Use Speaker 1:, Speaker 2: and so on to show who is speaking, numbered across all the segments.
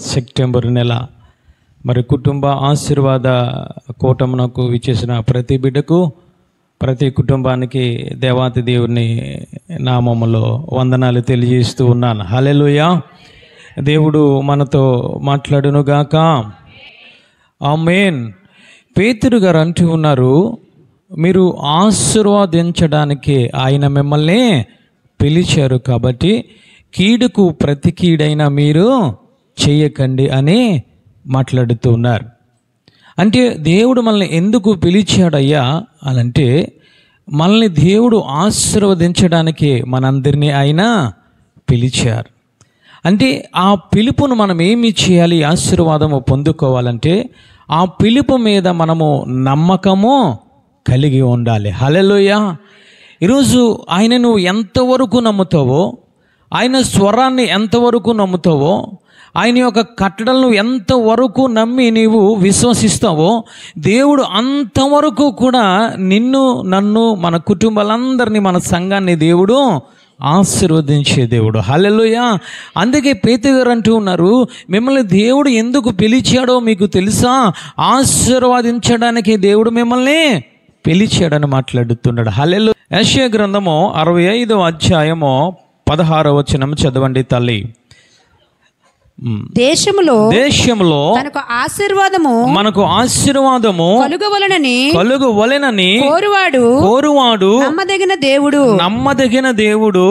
Speaker 1: September నెల మరి కుటుంబ ఆశీర్వాద కూటమునకు విచ్చేసిన ప్రతి బిడ్డకు, ప్రతి కుటుంబానికి దేవాతి దేవుని నామములో వందనాలు తెలియజేస్తూ ఉన్నాను. హల్లెలూయా. దేవుడు మనతో మాట్లాడునుగాక. ఆమేన్. పేతురు గారు అంటూ ఉన్నారు, మీరు ఆశీర్వదించడానికి ఆయన మిమ్మల్ని పిలిచారు కాబట్టి కీడుకు ప్రతి కీడైనా మీరు చేయకండి అని మాట్లాడుతూ ఉన్నారు. అంటే దేవుడు మనల్ని ఎందుకు పిలిచాడయ్యా అనంటే, మనల్ని దేవుడు ఆశీర్వదించడానికి మనందరినీ ఆయన పిలిచారు. అంటే ఆ పిలుపును మనం ఏమి చేయాలి? ఆశీర్వాదము పొందుకోవాలంటే ఆ పిలుపు మీద మనము నమ్మకము కలిగి ఉండాలి. హల్లెలూయా. ఈరోజు ఆయన నువ్వు ఎంతవరకు నమ్ముతావో, ఆయన స్వరాన్ని ఎంతవరకు నమ్ముతావో, ఆయన యొక్క కట్టడలను ఎంతవరకు నమ్మి నీవు విశ్వసిస్తావో, దేవుడు అంతవరకు కూడా నిన్ను, నన్ను, మన కుటుంబాలందరినీ, మన సంఘాన్ని దేవుడు ఆశీర్వదించే దేవుడు. హల్లెలూయా. అందుకే పేతురు గారు అంటూ ఉన్నారు, మిమ్మల్ని దేవుడు ఎందుకు పిలిచాడో మీకు తెలుసా? ఆశీర్వదించడానికి దేవుడు మిమ్మల్ని పిలిచాడని మాట్లాడుతున్నాడు. హల్లెలూయా. యెషయా గ్రంథము 65వ అధ్యాయము 16వ వచనం చదవండి తల్లి.
Speaker 2: దేశములో మనకు ఆశీర్వాదము కలుగవలెనని కోరువాడు నమ్మదగిన దేవుడు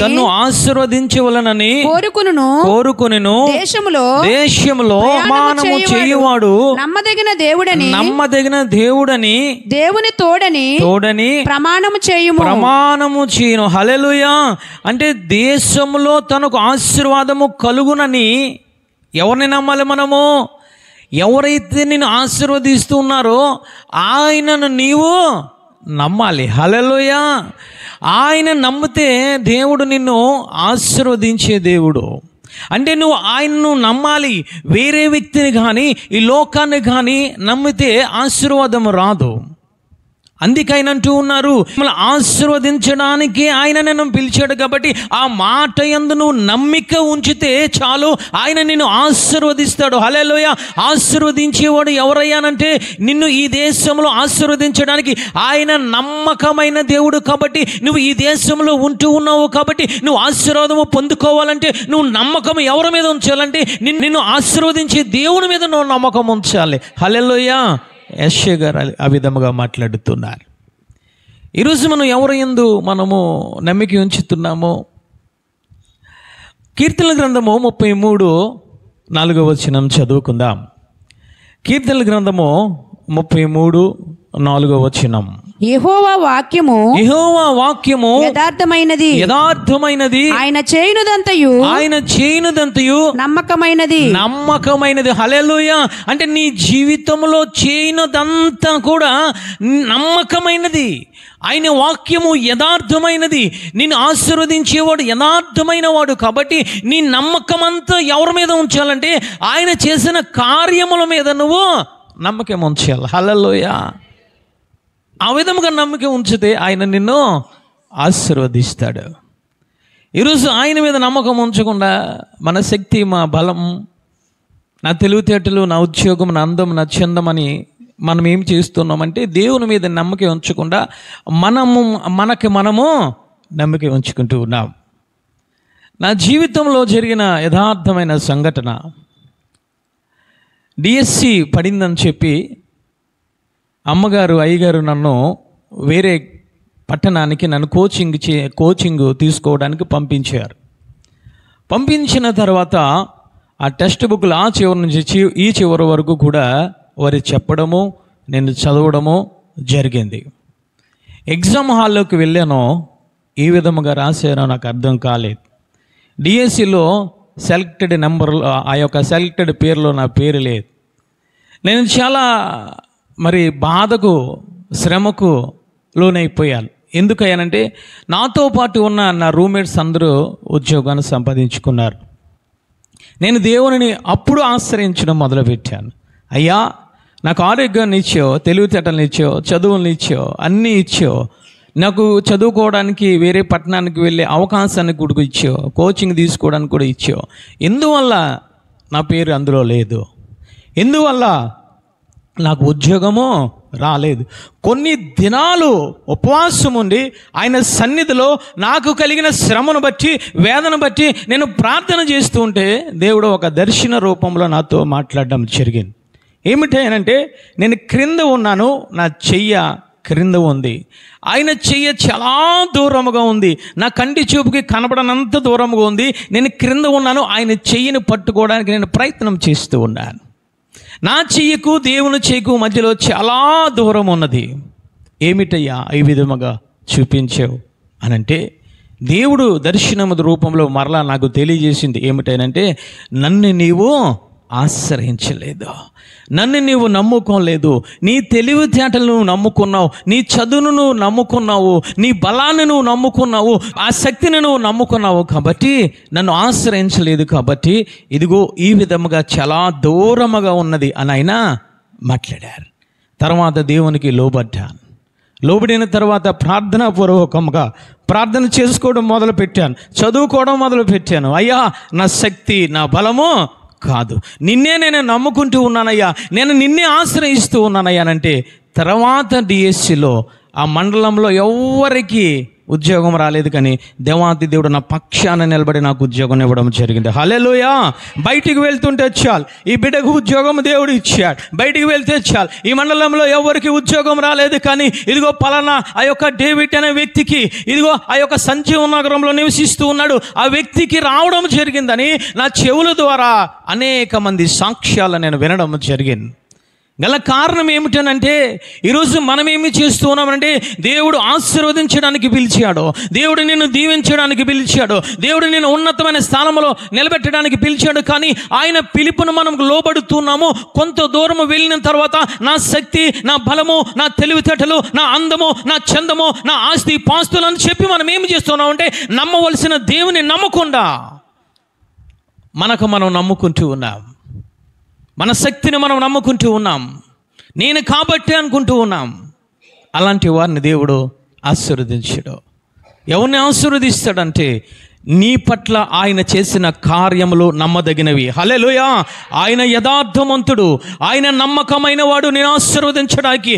Speaker 2: తన్ను ఆశీర్వదించవలెనని కోరుకొనును. దేశములో మానము చేయువాడు నమ్మదగిన దేవుడని దేవుని తోడని ప్రమాణము చేయును. హల్లెలూయా. అంటే దేశంలో తనకు ఆశీర్వాదం కలుగునని ఎవరిని నమ్మాలి? మనము ఎవరైతే నిన్ను ఆశీర్వదిస్తున్నారో ఆయనను నీవు నమ్మాలి. హల్లెలూయా. ఆయన నమ్మితే దేవుడు నిన్ను ఆశీర్వదించే దేవుడు. అంటే నువ్వు ఆయనను నమ్మాలి. వేరే వ్యక్తిని కానీ ఈ లోకాన్ని కానీ నమ్మితే ఆశీర్వాదం రాదు. అందుకే ఆయన అంటూ ఉన్నారు, మిమ్మల్ని ఆశీర్వదించడానికి ఆయన నిన్ను పిలిచాడు కాబట్టి ఆ మాట యందు నువ్వు నమ్మిక ఉంచితే చాలు, ఆయన నిన్ను ఆశీర్వదిస్తాడు. హల్లెలూయా. ఆశీర్వదించేవాడు ఎవరయ్యానంటే నిన్ను ఈ దేశంలో ఆశీర్వదించడానికి ఆయన నమ్మకమైన దేవుడు. కాబట్టి నువ్వు ఈ దేశంలో ఉంటూ ఉన్నావు కాబట్టి నువ్వు ఆశీర్వాదము పొందుకోవాలంటే నువ్వు నమ్మకం ఎవరి మీద ఉంచాలంటే నిన్ను ఆశీర్వదించే దేవుని మీద నువ్వు నమ్మకం ఉంచాలి. హల్లెలూయా. యెషయా గారు ఆ విధముగా మాట్లాడుతున్నారు. ఈరోజు మనం ఎవరి యందు మనము నమ్మిక ఉంచుతున్నామో, కీర్తనల గ్రంథము 33:4 వచనం చదువుకుందాం. కీర్తనల గ్రంథము 33:4 వచనం. యెహోవా వాక్యము యథార్థమైనది, ఆయన చేయునదంతయు నమ్మకమైనది. హల్లెలూయా. అంటే నీ జీవితంలో చేయనదంతా కూడా నమ్మకమైనది. ఆయన వాక్యము యథార్థమైనది. నిన్ను ఆశీర్వదించేవాడు యథార్థమైన వాడు. కాబట్టి నీ నమ్మకం అంతా ఎవరి మీద ఉంచాలంటే ఆయన చేసిన కార్యముల మీద నువ్వు నమ్మకం ఉంచాలి. హల్లెలూయా. ఆ విధముగా నమ్మకం ఉంచితే ఆయన నిన్ను ఆశీర్వదిస్తాడు. ఈరోజు ఆయన మీద నమ్మకం ఉంచకుండా మన శక్తి, మా బలం, నా తెలివితేటలు, నా ఉద్యోగం, నా అందం, నా చందం అని మనం ఏం చేస్తున్నామంటే దేవుని మీద నమ్మకం ఉంచకుండా మనము నమ్మకం ఉంచుకుంటూ ఉన్నాం. నా జీవితంలో జరిగిన యథార్థమైన సంఘటన, డిఎస్సి పడిందని చెప్పి అమ్మగారు, అయ్యగారు నన్ను వేరే పట్టణానికి నన్ను కోచింగ్ తీసుకోవడానికి పంపించారు. పంపించిన తర్వాత ఆ టెక్స్ట్ బుక్లు ఆ చివరి నుంచి ఈ చివరి వరకు కూడా వారు చెప్పడము, నేను చదవడము జరిగింది. ఎగ్జామ్ హాల్లోకి వెళ్ళాను. ఏ విధముగా రాశానో నాకు అర్థం కాలేదు. డిఎస్సిలో సెలెక్టెడ్ నెంబర్, ఆ యొక్క సెలెక్టెడ్ పేరులో నా పేరు లేదు. నేను చాలా బాధకు, శ్రమకు లోనైపోయాను. ఎందుకయ్యానంటే నాతో పాటు ఉన్న నా రూమ్మేట్స్ అందరూ ఉద్యోగాన్ని సంపాదించుకున్నారు. నేను దేవునిని అప్పుడు ఆశ్రయించడం మొదలుపెట్టాను. అయ్యా, నాకు ఆరోగ్యాన్ని ఇచ్చావు, తెలివితేటలను ఇచ్చావు, చదువులను ఇచ్చావు, అన్నీ ఇచ్చావు.
Speaker 1: నాకు చదువుకోవడానికి వేరే పట్టణానికి వెళ్ళే అవకాశాన్ని కూడా ఇచ్చావు, కోచింగ్ తీసుకోవడానికి కూడా ఇచ్చావు. ఎందువల్ల నా పేరు అందులో లేదు? ఎందువల్ల నాకు ఉద్యోగము రాలేదు? కొన్ని దినాలు ఉపవాసం ఉండి ఆయన సన్నిధిలో నాకు కలిగిన శ్రమను బట్టి, వేదన బట్టి నేను ప్రార్థన చేస్తూ ఉంటే దేవుడు ఒక దర్శన రూపంలో నాతో మాట్లాడడం జరిగింది. ఏమిటంటే, నేను క్రింద ఉన్నాను, నా చెయ్య క్రింద ఉంది, ఆయన చెయ్య చాలా దూరముగా ఉంది, నా కంటి చూపుకి కనబడనంత దూరముగా ఉంది. నేను క్రింద ఉన్నాను, ఆయన చెయ్యిని పట్టుకోవడానికి నేను ప్రయత్నం చేస్తూ ఉన్నాను. నా చెయ్యకు దేవుని చెయ్యకు మధ్యలో చాలా దూరం ఉన్నది. ఏమిటయ్యా ఈ విధముగా చూపించావు అనంటే, దేవుడు దర్శనము రూపంలో మరలా నాకు తెలియజేసింది ఏమిటనంటే, నన్ను నీవు ఆశ్రయించలేదు, నన్ను నీవు నమ్ముకోలేదు, నీ తెలివితేటలు నువ్వు నమ్ముకున్నావు, నీ చదువును నువ్వు నమ్ముకున్నావు, నీ బలాన్ని నువ్వు నమ్ముకున్నావు, ఆ శక్తిని నువ్వు నమ్ముకున్నావు, కాబట్టి నన్ను ఆశ్రయించలేదు. కాబట్టి ఇదిగో ఈ విధముగా చాలా దూరముగా ఉన్నది అని ఆయన మాట్లాడారు. తర్వాత దేవునికి లోబడ్డాను. లోబడిన తర్వాత ప్రార్థనాపూర్వకంగా ప్రార్థన చేసుకోవడం మొదలుపెట్టాను, చదువుకోవడం మొదలుపెట్టాను. అయ్యా, నా శక్తి నా బలము కాదు, నిన్నే నేను నమ్ముకుంటూ ఉన్నానయ్యా, నేను నిన్నే ఆశ్రయిస్తూ ఉన్నానయ్యానంటే, తర్వాత డిఎస్సిలో ఆ మండలంలో ఎవ్వరికి ఉద్యోగం రాలేదు, కానీ దేవాతి దేవుడు నా పక్షాన నిలబడి నాకు ఉద్యోగం ఇవ్వడం జరిగింది. హల్లెలూయా. బయటికి వెళ్తుంటే చాలు, ఈ బిడ్డకు ఉద్యోగం దేవుడు ఇచ్చాడు, బయటికి వెళ్తే చాలు. ఈ మండలంలో ఎవరికి ఉద్యోగం రాలేదు, కానీ ఇదిగో పలానా ఆ యొక్క డేవిడ్ అనే వ్యక్తికి, ఇదిగో ఆ యొక్క సంజీవ నగరంలో నివసిస్తూ ఉన్నాడు, ఆ వ్యక్తికి రావడం జరిగిందని నా చెవుల ద్వారా అనేక మంది సాక్ష్యాలు నేను వినడం జరిగింది. గల కారణం ఏమిటనంటే, ఈరోజు మనం ఏమి చేస్తూ ఉన్నామంటే, దేవుడు ఆశీర్వదించడానికి పిలిచాడు, దేవుడు నిన్ను దీవించడానికి పిలిచాడు, దేవుడు నిన్ను ఉన్నతమైన స్థానంలో నిలబెట్టడానికి పిలిచాడు. కానీ ఆయన పిలుపును మనం లోబడుతున్నాము. కొంత దూరం వెళ్ళిన తర్వాత నా శక్తి, నా బలము, నా తెలివితేటలు, నా అందము, నా చందము, నా ఆస్తి పాస్తులు అని చెప్పి మనం ఏమి చేస్తున్నామంటే, నమ్మవలసిన దేవుని నమ్మకుండా మనం నమ్ముకుంటూ ఉన్నాం, మన శక్తిని మనం నమ్ముకుంటూ ఉన్నాం, నేను కాబట్టి అనుకుంటూ ఉన్నాం. అలాంటి వారిని దేవుడు ఆశీర్వదించాడు. ఎవరిని ఆశీర్వదిస్తాడంటే, నీ పట్ల ఆయన చేసిన కార్యములు నమ్మదగినవి. హల్లెలూయా. ఆయన యథార్థవంతుడు, ఆయన నమ్మకమైన వాడు. నేను ఆశీర్వదించడానికి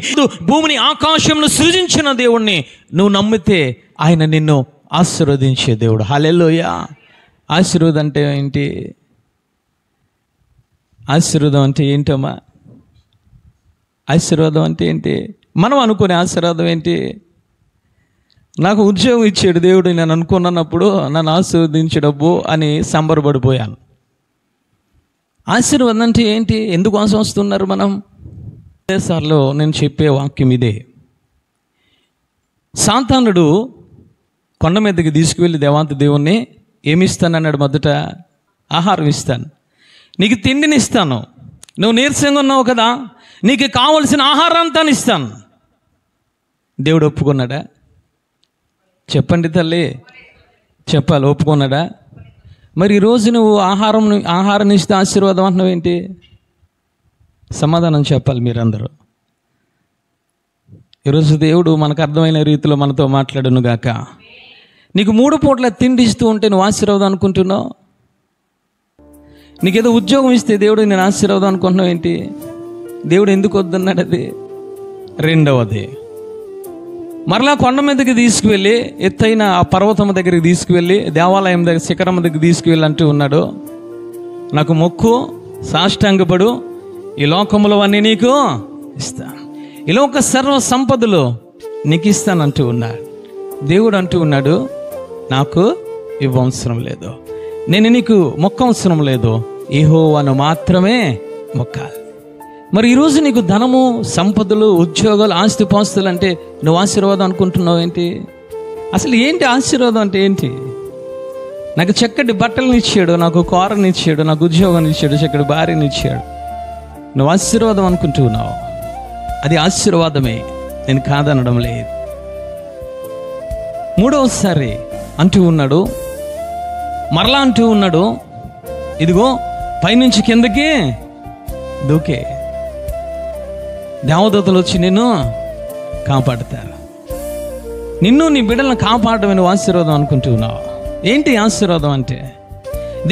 Speaker 1: భూమిని ఆకాశంను సృజించిన దేవుణ్ణి నువ్వు నమ్మితే ఆయన నిన్ను ఆశీర్వదించే దేవుడు. హల్లెలూయా. ఆశీర్వాదం అంటే ఏంటి? ఆశీర్వాదం అంటే ఏంటమ్మా? ఆశీర్వాదం అంటే ఏంటి? మనం అనుకునే ఆశీర్వాదం ఏంటి? నాకు ఉద్యోగం ఇచ్చాడు దేవుడు, నేను అనుకున్నప్పుడు నన్ను ఆశీర్వదించడబ్బు అని సంబరపడిపోయాను. ఆశీర్వాదం అంటే ఏంటి? ఎందుకోసం వస్తున్నారు మనం? సార్లు నేను చెప్పే వాక్యం ఇదే. సాతానుడు కొండ మీదకి తీసుకువెళ్ళి దేవాంత దేవుణ్ణి ఏమిస్తానన్నాడు? మొదట ఆహారం ఇస్తాను, నీకు తిండిని ఇస్తాను, నువ్వు నీరసంగా ఉన్నావు కదా, నీకు కావలసిన ఆహారాంతా ఇస్తాను. దేవుడు ఒప్పుకున్నాడా? చెప్పండి తల్లి, చెప్పాలి. ఒప్పుకున్నాడా? మరి ఈరోజు నువ్వు ఆహారం ఇస్తే ఆశీర్వాదం అంటున్నావు ఏంటి? సమాధానం చెప్పాలి మీరందరూ. ఈరోజు దేవుడు మనకు అర్థమైన రీతిలో మనతో మాట్లాడును గాక. నీకు 3 పూట్ల తిండి ఇస్తూ ఉంటే నువ్వు ఆశీర్వాదం అనుకుంటున్నావు? నీకేదో ఉద్యోగం ఇస్తే దేవుడు నేను ఆశీర్వాదం అనుకుంటున్నావు ఏంటి? దేవుడు ఎందుకు వద్దన్నాడు? అది రెండవది. మరలా కొండ మీదకి తీసుకువెళ్ళి, ఎత్తైన ఆ పర్వతం దగ్గరికి తీసుకువెళ్ళి, దేవాలయం దగ్గర శిఖరం దగ్గరికి తీసుకువెళ్ళి అంటూ ఉన్నాడు, నాకు మొక్కు, సాష్టాంగపడు, ఈ లోకములో అన్నీ నీకు ఇస్తాను, ఈ లోక సర్వ సంపదలు నీకు ఇస్తానంటూ ఉన్నాడు. దేవుడు అంటూ ఉన్నాడు, నాకు ఇవ్వవసరం లేదు, నేను నీకు మొక్కవసరం లేదు, యెహోవాను మాత్రమే మొక్కాలి. మరి ఈరోజు నీకు ధనము, సంపదలు, ఉద్యోగాలు, ఆస్తిపాస్తులు అంటే నువ్వు ఆశీర్వాదం అనుకుంటున్నావు ఏంటి? అసలు ఏంటి ఆశీర్వాదం అంటే ఏంటి? నాకు చక్కటి బట్టలను ఇచ్చాడు, నాకు కారుని ఇచ్చాడు, నాకు ఉద్యోగాన్ని ఇచ్చాడు, చక్కటి భార్యని ఇచ్చాడు, నువ్వు ఆశీర్వాదం అనుకుంటున్నావు. అది ఆశీర్వాదమే, నేను కాదనడం లేదు. మూడవసారి అంటూ ఉన్నాడు, మరలా అంటూ ఉన్నాడు, ఇదిగో పైనుంచి కిందకి దూకే, దేవదూతలు వచ్చి నిన్ను కాపాడుతారు. నిన్ను నీ బిడ్డలను కాపాడడం నువ్వు ఆశీర్వాదం అనుకుంటున్నావు. ఏంటి ఆశీర్వాదం అంటే?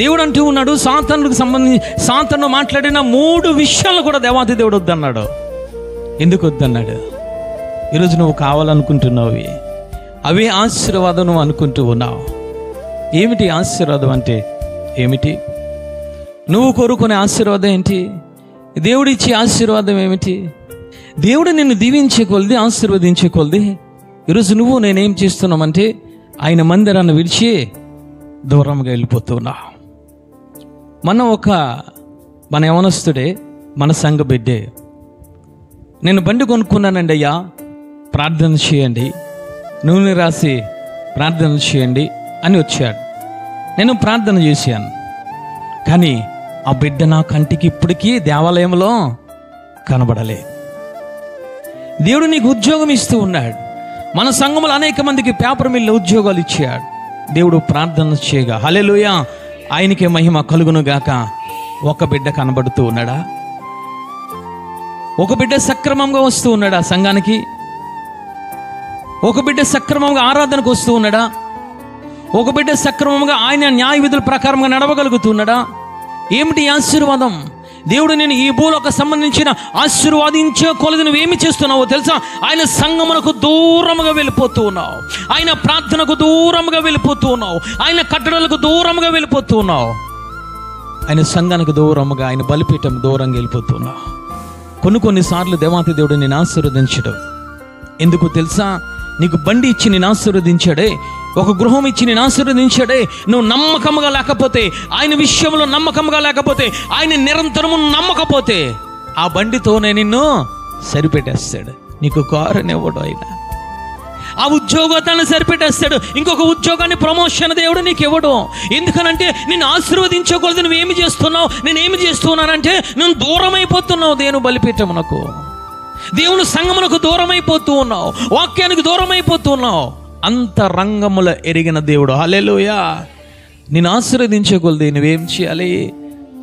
Speaker 1: దేవుడు అంటూ ఉన్నాడు, సాతానుకు సంబంధించి సాతాను మాట్లాడిన 3 విషయాలు కూడా దేవాతి దేవుడు వద్దన్నాడు. ఎందుకు వద్దన్నాడు? ఈరోజు నువ్వు కావాలనుకుంటున్నావు, అవే ఆశీర్వాదం నువ్వు అనుకుంటూ ఉన్నావు. ఏమిటి ఆశీర్వాదం అంటే ఏమిటి? నువ్వు కోరుకునే ఆశీర్వాదం ఏంటి? దేవుడిచ్చే ఆశీర్వాదం ఏమిటి? దేవుడు నిన్ను దీవించే కొలది, ఆశీర్వదించే కొలది ఈరోజు నువ్వు నేనేం చేస్తున్నామంటే ఆయన మందిరాన్ని విడిచి దూరంగా వెళ్ళిపోతున్నావు. మన యవనస్తుడే, మన సంఘ బిడ్డే, నేను బండి కొనుక్కున్నానండి అయ్యా, ప్రార్థన చేయండి, నూనె రాసి ప్రార్థన చేయండి అని వచ్చాడు. నేను ప్రార్థన చేశాను. కానీ ఆ బిడ్డ నా కంటికి ఇప్పటికీ దేవాలయంలో కనబడలే. దేవుడు నీకు ఉద్యోగం ఇస్తూ ఉన్నాడు. మన సంఘంలో అనేక మందికి పేపర్ మిల్లు ఉద్యోగాలు ఇచ్చాడు. దేవుడు ప్రార్థన చేయగా హల్లెలూయా ఆయనకే మహిమ కలుగును గాక. ఒక బిడ్డ కనబడుతూ ఉన్నాడా? ఒక బిడ్డ సక్రమంగా వస్తూ ఉన్నాడా సంఘానికి? ఒక బిడ్డ సక్రమంగా ఆరాధనకు వస్తూ ఉన్నాడా? ఒక బిడ్డ సక్రమంగా ఆయన న్యాయ విధుల ప్రకారంగా నడవగలుగుతున్నాడా? ఏమిటి ఆశీర్వాదం? దేవుడు నేను ఈ భూలోకి సంబంధించిన ఆశీర్వాదించే కొలది నువ్వేమి చేస్తున్నావో తెలుసా? ఆయన సంఘమునకు దూరముగా వెళ్ళిపోతూ ఉన్నావు, ఆయన ప్రార్థనకు దూరముగా వెళ్ళిపోతూ ఉన్నావు, ఆయన కట్టడలకు దూరముగా వెళ్ళిపోతూ ఉన్నావు, ఆయన సంఘానికి దూరముగా, ఆయన బలిపీఠం దూరంగా వెళ్ళిపోతున్నావు. కొన్నిసార్లు దేవాతి దేవుడు నేను ఆశీర్వదించడు. ఎందుకు తెలుసా? నీకు బండి ఇచ్చి నేను ఆశీర్వదించాడే, ఒక గృహం ఇచ్చి నేను ఆశీర్వదించాడే, నువ్వు నమ్మకంగా లేకపోతే, ఆయన విషయంలో నమ్మకంగా లేకపోతే, ఆయన నిరంతరము నమ్మకపోతే ఆ బండితోనే నిన్ను సరిపెట్టేస్తాడు. నీకు కారుని ఇవ్వడు ఆయన, ఆ ఉద్యోగాన్ని సరిపెట్టేస్తాడు. ఇంకొక ఉద్యోగాన్ని, ప్రమోషన్ దేవుడు నీకు ఇవ్వడు. ఎందుకనంటే నిన్ను ఆశీర్వదించకూడదు. నువ్వేమి చేస్తున్నావు? నేనేమి చేస్తున్నానంటే నువ్వు దూరం అయిపోతున్నావు దేవుని బలిపీఠమునకు, దేవుని సంఘమునకు దూరం అయిపోతూ ఉన్నావు, వాక్యానికి దూరం అయిపోతూ ఉన్నావు. అంత రంగముల ఎరిగిన దేవుడు హల్లెలూయా నిన్ను ఆశీర్వదించే కొలది నువ్వేం చేయాలి?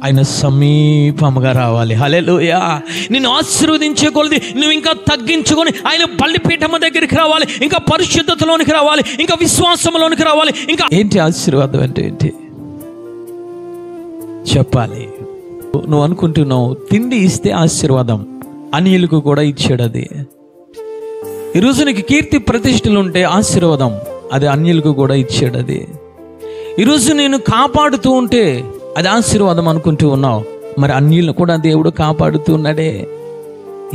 Speaker 1: ఆయన సమీపముగా రావాలి. హల్లెలూయా నిన్ను ఆశీర్వదించే కొలది నువ్వు ఇంకా తగ్గించుకొని ఆయన బలిపీఠము దగ్గరికి రావాలి, ఇంకా పరిశుద్ధతలోనికి రావాలి, ఇంకా విశ్వాసంలోనికి రావాలి. ఇంకా ఏంటి ఆశీర్వాదం అంటే ఏంటి చెప్పాలి? నువ్వు అనుకుంటున్నావు తిండి ఇస్తే ఆశీర్వాదం, అన్యులకు కూడా ఇచ్చాడు. అది ఈరోజు నీకు కీర్తి ప్రతిష్టలు ఉంటే ఆశీర్వాదం, అది అన్యులకు కూడా ఇచ్చాడు. అది ఈరోజు నేను కాపాడుతూ ఉంటే అది ఆశీర్వాదం అనుకుంటూ ఉన్నావు, మరి అన్యులను కూడా దేవుడు కాపాడుతూ ఉన్నాడే.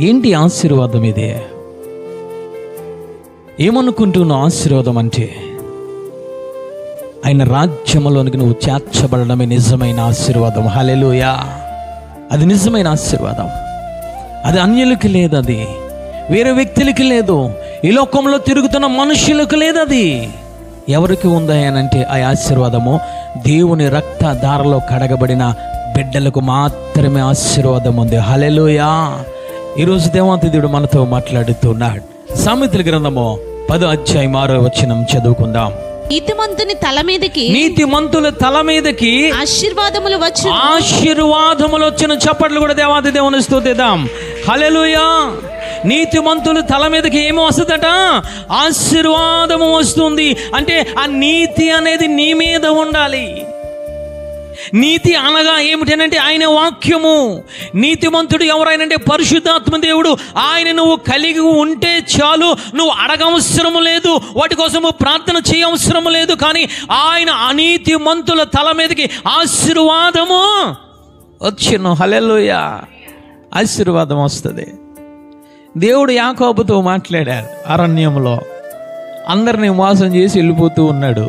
Speaker 1: ఏంటి ఆశీర్వాదం? ఇదే ఏమనుకుంటున్నావు? ఆశీర్వాదం అంటే ఆయన రాజ్యములోనికి నువ్వు చేర్చబడడమే నిజమైన ఆశీర్వాదం. హల్లెలూయా అది నిజమైన ఆశీర్వాదం. అది అన్యులకి లేదు, అది వేరే వ్యక్తులకి లేదు, ఈ లోకంలో తిరుగుతున్న మనుషులకు లేదు. అది ఎవరికి ఉందా అనంటే ఆ ఆశీర్వాదము దేవుని రక్త ధారలో కడగబడిన బిడ్డలకు మాత్రమే ఆశీర్వాదం ఉంది. హల్లెలూయా ఈరోజు దేవాతి దేవుడు మనతో మాట్లాడుతున్నాడు. సామెతల గ్రంథము 10వ అధ్యాయం 6వ వచనం చదువుకుందాం. నీతిమంతుల తల మీదకి ఆశీర్వాదములు వచ్చిన చప్పట్లు కూడా దేవాతి దేవుని స్తుతిద్దాం. హల్లెలూయా నీతిమంతుల తల మీదకి ఏమో వస్తుందట? ఆశీర్వాదము వస్తుంది. అంటే ఆ నీతి అనేది నీ మీద ఉండాలి. నీతి అనగా ఏమిటనంటే ఆయన వాక్యము. నీతిమంతుడు ఎవరైనంటే పరిశుద్ధాత్మ దేవుడు. ఆయన నువ్వు కలిగి ఉంటే చాలు, నువ్వు అడగవసరము లేదు, వాటి కోసము ప్రార్థన చేయవసరము లేదు. కానీ ఆయన అనీతిమంతుల తల మీదకి ఆశీర్వాదము వచ్చును. హల్లెలూయా ఆశీర్వాదం వస్తుంది. దేవుడు యాకోబుతో మాట్లాడాడు అరణ్యంలో, అందరినీ మోసం చేసి వెళ్ళిపోతూ ఉన్నాడు.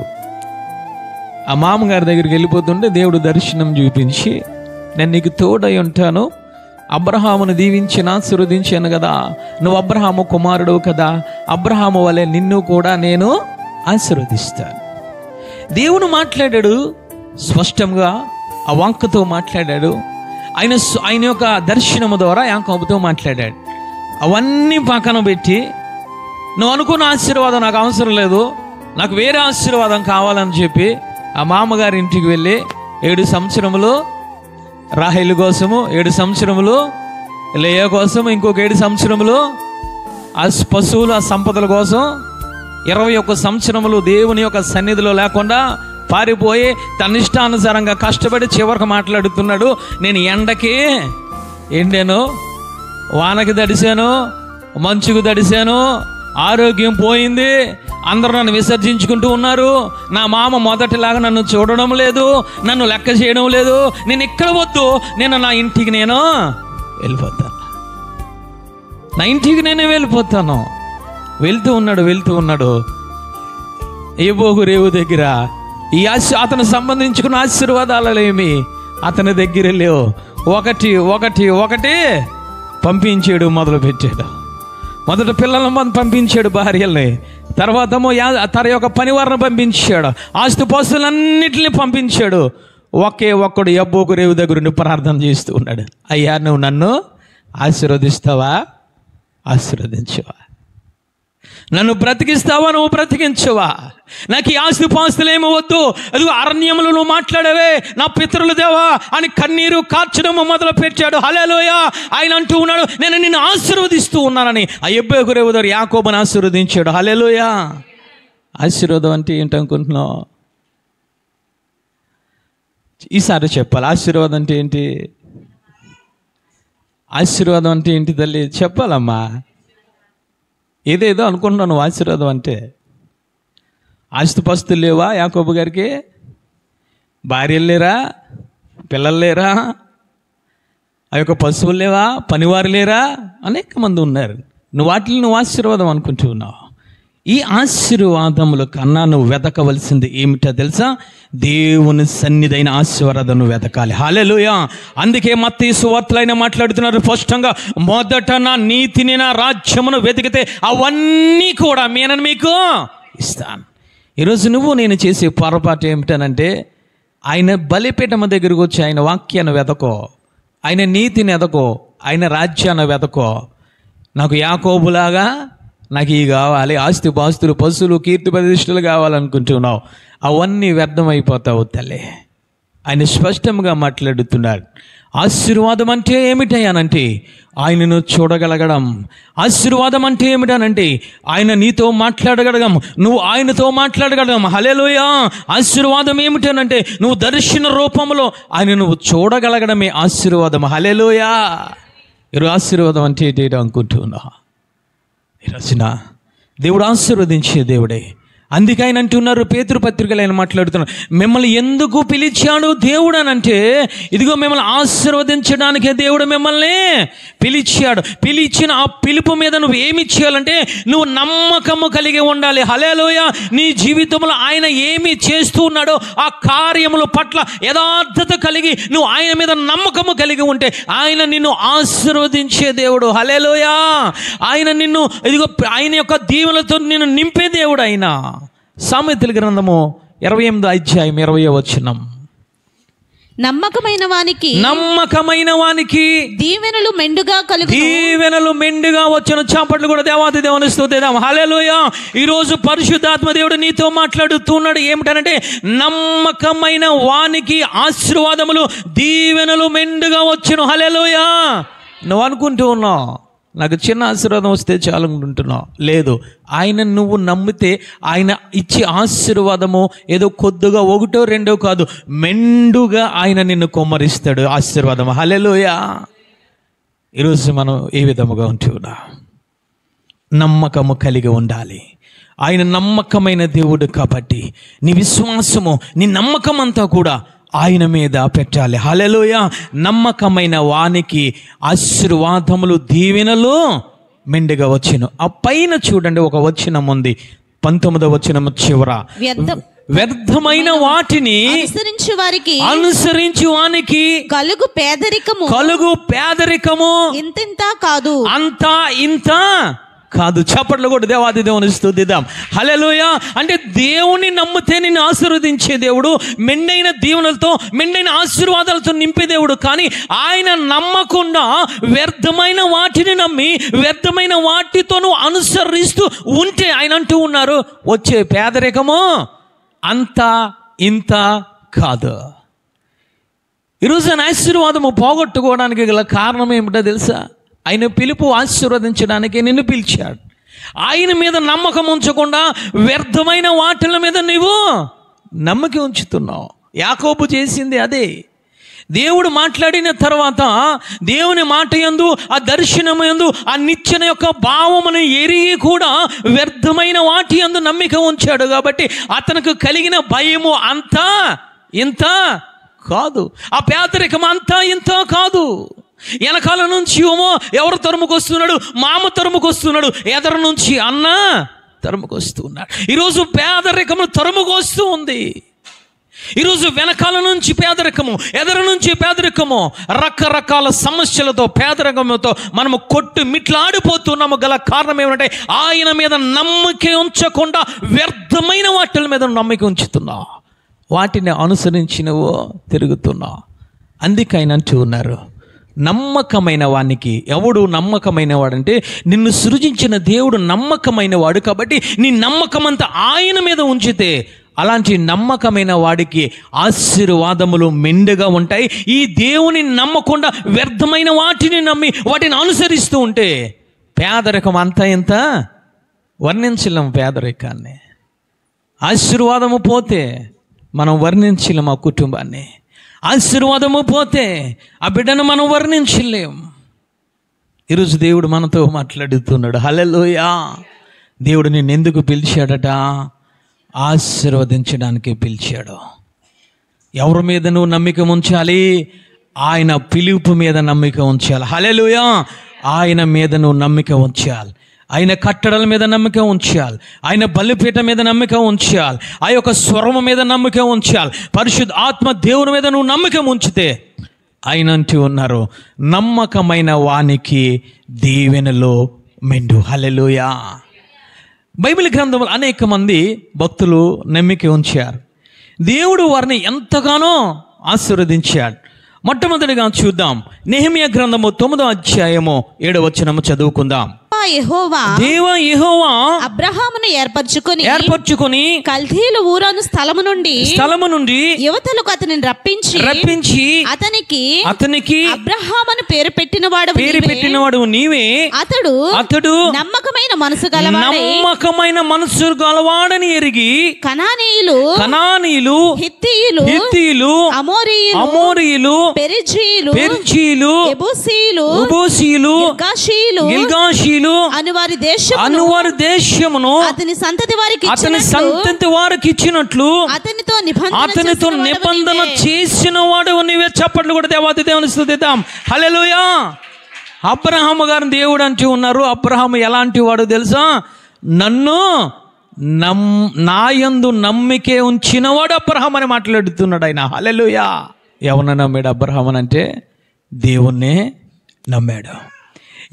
Speaker 1: ఆ మామగారి దగ్గరికి వెళ్ళిపోతుంటే దేవుడు దర్శనం చూపించి, నేను నీకు తోడై ఉంటాను, అబ్రహామును దీవించిన ఆశీర్వదించాను కదా, నువ్వు అబ్రహాము కుమారుడు కదా, అబ్రహాము వలె నిన్ను కూడా నేను ఆశీర్వదిస్తాను. దేవుడు మాట్లాడాడు స్పష్టంగా, ఆ వాక్కుతో మాట్లాడాడు. ఆయన యొక్క దర్శనము ద్వారా యాకోబుతో మాట్లాడాడు. అవన్నీ పక్కన పెట్టి నువ్వు అనుకున్న ఆశీర్వాదం నాకు అవసరం లేదు, నాకు వేరే ఆశీర్వాదం కావాలని చెప్పి ఆ మామగారి ఇంటికి వెళ్ళి 7 సంవత్సరములు రాహేలు కోసము, 7 సంవత్సరములు లేయా కోసం, ఇంకొక 7 సంవత్సరములు ఆ పశువులు ఆ సంపదల కోసం 21 సంవత్సరములు దేవుని యొక్క సన్నిధిలో లేకుండా పారిపోయి తన ఇష్టానుసారంగా కష్టపడి చివరికి మాట్లాడుతున్నాడు, నేను ఎండకి ఎండాను, వానకి తడిశాను, మంచుకు తడిశాను, ఆరోగ్యం పోయింది, అందరూ నన్ను విసర్జించుకుంటూ ఉన్నారు, నా మామ మొదటిలాగా నన్ను చూడడం లేదు, నన్ను లెక్క చేయడం లేదు, నేను ఇక్కడ వద్దు, నేను నా ఇంటికి నేను వెళ్ళిపోతాను, నా ఇంటికి నేను వెళ్ళిపోతాను. వెళ్తూ ఉన్నాడు ఏబోగు రేవు దగ్గర ఈ అతను సంబంధించుకున్న ఆశీర్వాదాలేమి అతని దగ్గర లేవు. ఒకటి పంపించాడు, మొదలుపెట్టాడు. మొదట పిల్లలను పంపించాడు, భార్యల్ని. తర్వాత తన యొక్క పనివారిని పంపించాడు, ఆస్తిపాస్తులన్నిటిని పంపించాడు. ఒక్కడు యబ్బోకు రేవు దగ్గర నుండి ప్రార్థన చేస్తూ ఉన్నాడు, అయ్యా నువ్వు నన్ను ఆశీర్వదిస్తావా, ఆశీర్వదించవా, నన్ను బ్రతికిస్తావా, నువ్వు బ్రతికించవా, నాకు ఈ ఆస్తిపాస్తులు ఏమి వద్దు, అది అరణ్యములు నువ్వు మాట్లాడవే నా పితరుల దేవా అని కన్నీరు కార్చడం మొదలు పెట్టాడు. హల్లెలూయా. ఆయన అంటూ ఉన్నాడు, నేను నిన్ను ఆశీర్వదిస్తూ ఉన్నానని. ఆ యెబ్బోకు రేవు దగ్గర యాకోబుని ఆశీర్వదించాడు. హల్లెలూయా. ఆశీర్వాదం అంటే ఏంటనుకుంటున్నావు? ఈసారి చెప్పాలి, ఆశీర్వాదం అంటే ఏంటి? ఆశీర్వాదం అంటే ఏంటి తల్లి? చెప్పాలమ్మా. ఏదేదో అనుకుంటున్నాను నువ్వు ఆశీర్వాదం అంటే. ఆస్తిపాస్తులు లేవా యాకోబు గారికి? భార్యలు లేరా, పిల్లలు లేరా, ఆ యొక్క పశువులు లేవా, పనివారు లేరా? అనేక మంది ఉన్నారు. నువ్వు వాటిని నువ్వు ఆశీర్వాదం అనుకుంటూ ఉన్నావు. ఈ ఆశీర్వాదముల కన్నా నువ్వు వెతకవలసింది ఏమిటో తెలుసా? దేవుని సన్నిధైన ఆశీర్వాదం నువ్వు వెతకాలి. హల్లెలూయా. అందుకే మత్తయి సువార్తలైన మాట్లాడుతున్నారు స్పష్టంగా, మొదట నా నీతిని నా రాజ్యమును వెతికితే అవన్నీ కూడా నేను మీకు ఇస్తాను. ఈరోజు నేను చేసే పొరపాటు ఏమిటనంటే, ఆయన బలిపీఠం దగ్గరకు వచ్చి ఆయన వాక్యాన్ని వెతకో, ఆయన నీతిని వెతకో, ఆయన రాజ్యాన్ని వెతకో. నాకు యాకోబులాగా నాకు ఇవి కావాలి, ఆస్తిపాస్తులు, పశువులు, కీర్తి ప్రతిష్టలు కావాలనుకుంటున్నావు, అవన్నీ వ్యర్థమైపోతావు తల్లి. ఆయన స్పష్టంగా మాట్లాడుతున్నాడు. ఆశీర్వాదం అంటే ఏమిటయ్యానంటే ఆయనను చూడగలగడం. ఆశీర్వాదం అంటే ఏమిటనంటే ఆయన నీతో మాట్లాడగలగం, నువ్వు ఆయనతో మాట్లాడగలగం. హల్లెలూయా. ఆశీర్వాదం ఏమిటనంటే నువ్వు దర్శన రూపంలో ఆయన నువ్వు చూడగలగడమే ఆశీర్వాదం. హల్లెలూయా. ఈరోజు ఆశీర్వాదం అంటే ఏంటి అనుకుంటున్నా? ఈరోజున దేవుడు ఆశీర్వదించే దేవుడే. అందుకే ఆయన అంటున్నారు, పేతురు పత్రికలు ఆయన మాట్లాడుతున్నారు, మిమ్మల్ని ఎందుకు పిలిచాడు దేవుడు అని అంటే, ఇదిగో మిమ్మల్ని ఆశీర్వదించడానికే దేవుడు మిమ్మల్ని పిలిచాడు. పిలిచిన ఆ పిలుపు మీద నువ్వు ఏమి చేయాలంటే నువ్వు నమ్మకము కలిగి ఉండాలి. హల్లెలూయా. నీ జీవితంలో ఆయన ఏమి చేస్తూ ఉన్నాడో ఆ కార్యముల పట్ల యథార్థత కలిగి నువ్వు ఆయన మీద నమ్మకము కలిగి ఉంటే ఆయన నిన్ను ఆశీర్వదించే దేవుడు. హల్లెలూయా. ఆయన నిన్ను ఇదిగో ఆయన యొక్క దీవెనలతో నిన్ను నింపే దేవుడు ఆయన. సామెతల గ్రంథము 28వ అధ్యాయం 20వ వచనం,
Speaker 2: నమ్మకమైన వానికి
Speaker 1: దీవెనలు మెండుగా వచ్చును. చాపట్లు కూడా దేవాది దేవుని స్తుతిద్దాం. హల్లెలూయా. ఈరోజు పరిశుద్ధాత్మ దేవుడు నీతో మాట్లాడుతున్నాడు. ఏమిటనంటే నమ్మకమైన వానికి ఆశీర్వాదములు, దీవెనలు మెండుగా వచ్చును. హల్లెలూయా. నువ్వు అనుకుంటూ ఉన్నావు నాకు చిన్న ఆశీర్వాదం వస్తే చాలు అనుకుంటున్నావు. లేదు, ఆయన నువ్వు నమ్మితే ఆయన ఇచ్చే ఆశీర్వాదము ఏదో కొద్దిగా ఒకటో రెండో కాదు, మెండుగా ఆయన నిన్ను కొమ్మరిస్తాడు ఆశీర్వాదం. హల్లెలూయా. ఈరోజు మనం ఏ విధముగా ఉంటున్నా నమ్మకము కలిగి ఉండాలి. ఆయన నమ్మకమైన దేవుడు కాబట్టి నీ విశ్వాసము, నీ నమ్మకం అంతా కూడా ఆయన మీద పెట్టాలి. హల్లెలూయా. నమ్మకమైన వానికి ఆశీర్వాదములు, దీవెనలు మెండుగా వచ్చును. ఆ పైన చూడండి ఒక వచనం ఉంది, 19వ వచనం చివర, వ్యర్థమైన వాటిని అనుసరించు వానికి కలుగు పేదరికము అంతా ఇంత కాదు. చప్పట్లు కూడా దేవాది దేవుని స్తుతిద్దాం. హల్లెలూయా. అంటే దేవుని నమ్మితే నిన్ను ఆశీర్వదించే దేవుడు, మెండైన దీవెనలతో, మెండైన ఆశీర్వాదాలతో నింపే దేవుడు. కానీ ఆయన నమ్మకుండా వ్యర్థమైన వాటిని నమ్మి వ్యర్థమైన వాటితో నువ్వు అనుసరిస్తూ ఉంటే ఆయన అంటూ ఉన్నారు, వచ్చే పేదరికము అంతా ఇంత కాదు. ఈరోజు ఆయన ఆశీర్వాదము పోగొట్టుకోవడానికి గల కారణం ఏమిటో తెలుసా? ఆయన పిలుపు ఆశీర్వదించడానికి నిన్ను పిలిచాడు. ఆయన మీద నమ్మకం ఉంచకుండా వ్యర్థమైన వాటిల మీద నీవు నమ్మకం ఉంచుతున్నావు. యాకోబు చేసింది అదే. దేవుడు మాట్లాడిన తర్వాత దేవుని మాట యందు, ఆ దర్శనము యందు, ఆ నిచ్చెన యొక్క భావమును ఎరిగి కూడా వ్యర్థమైన వాటి యందు నమ్మిక ఉంచాడు. కాబట్టి అతనికి కలిగిన భయము అంతా ఇంత కాదు, ఆ పేదరికం అంతా ఇంత కాదు. వెనకాల నుంచి ఏమో ఎవరు తరుముకొస్తున్నాడు, మామ తరుముకొస్తున్నాడు, ఎదరు నుంచి అన్న తరుముకొస్తున్నాడు. ఈరోజు పేదరికము తరుముకొస్తూ ఉంది. ఈరోజు వెనకాల నుంచి పేదరికము, ఎదరు నుంచి పేదరికము, రకరకాల సమస్యలతో పేదరికముతో మనము కొట్టు మిట్లాడిపోతున్నాము. గల కారణం ఏమంటే ఆయన మీద నమ్మకం ఉంచకుండా వ్యర్థమైన వాటిల మీద నమ్మకం ఉంచుతున్నావు, వాటిని అనుసరించి నువ్వు తిరుగుతున్నావు. అందుకైనా అంటూ ఉన్నారు, నమ్మకమైన వానికి ఎవడు నమ్మకమైన వాడంటే నిన్ను సృజించిన దేవుడు నమ్మకమైన వాడు. కాబట్టి నీ నమ్మకమంతా ఆయన మీద ఉంచితే అలాంటి నమ్మకమైన వాడికి ఆశీర్వాదములు మెండుగా ఉంటాయి. ఈ దేవుని నమ్మకుండా వ్యర్థమైన వాటిని నమ్మి వాటిని అనుసరిస్తూ ఉంటే పేదరికం అంతా ఇంత వర్ణించలేం. పేదరికాన్ని, ఆశీర్వాదము పోతే మనం వర్ణించలేం. ఆ కుటుంబాన్ని ఆశీర్వాదము పోతే ఆ బిడ్డను మనం వర్ణించలేం. ఈరోజు దేవుడు మనతో మాట్లాడుతున్నాడు. హల్లెలూయా. దేవుడు నిన్ను ఎందుకు పిలిచాడట? ఆశీర్వదించడానికి పిలిచాడు. ఎవరి మీద నువ్వు నమ్మిక ఉంచాలి? ఆయన పిలుపు మీద నమ్మిక ఉంచాలి. హల్లెలూయా. ఆయన మీద నువ్వు నమ్మిక ఉంచాలి. ఆయన కట్టడల మీద నమ్మిక ఉంచాలి. ఆయన బలిపీఠ మీద నమ్మిక ఉంచాలి. ఆ యొక్క స్వరము మీద నమ్మిక ఉంచాలి. పరిశుద్ధ ఆత్మ దేవుని మీద నువ్వు నమ్మిక ఉంచితే ఆయన అంటూ ఉన్నారు, నమ్మకమైన వానికి దీవెనలో మెండు. హల్లెలూయా. బైబిల్ గ్రంథంలో అనేక మంది భక్తులు నమ్మిక ఉంచారు. దేవుడు వారిని ఎంతగానో ఆశీర్వదించాడు. మొట్టమొదటిగా చూద్దాం, నెహెమ్యా గ్రంథము 9వ అధ్యాయము 7వ వచనము చదువుకుందాం.
Speaker 2: దేవా
Speaker 1: యెహోవా
Speaker 2: అబ్రహామును ఏర్పరచుకొని కల్దీయుల ఊరను స్థలము నుండి యువతలకు అతనిని రప్పించి అతనికి అబ్రహామును పేరు పెట్టినవాడు నీవే. అతడు నమ్మకమైన మనసు గలవాడని ఎరిగి కనానీయులు హిత్తీయులు అమోరీయులు పెరిజీయులు యెబూసీయులు గిల్గాషీలు అను వారి దేశమును అతని సంతతి వారికి ఇచ్చినట్లు అతనితో నిబంధన చేసిన వాడు నీవే. చప్పట్లు కూడా దేవాది దేవుని స్తుతిద్దాం. హల్లెలూయా. అబ్రహాము గారిని దేవుడు అంటూ ఉన్నారు. అబ్రహాము ఎలాంటి వాడు తెలుసా? నన్ను నాయందు నమ్మికే ఉంచినవాడు అబ్రహాం అని మాట్లాడుతున్నాడు ఆయన. హల్లెలూయా. ఎవరిని నమ్మాడు అబ్రహాం అంటే? దేవుణ్ణే నమ్మాడు.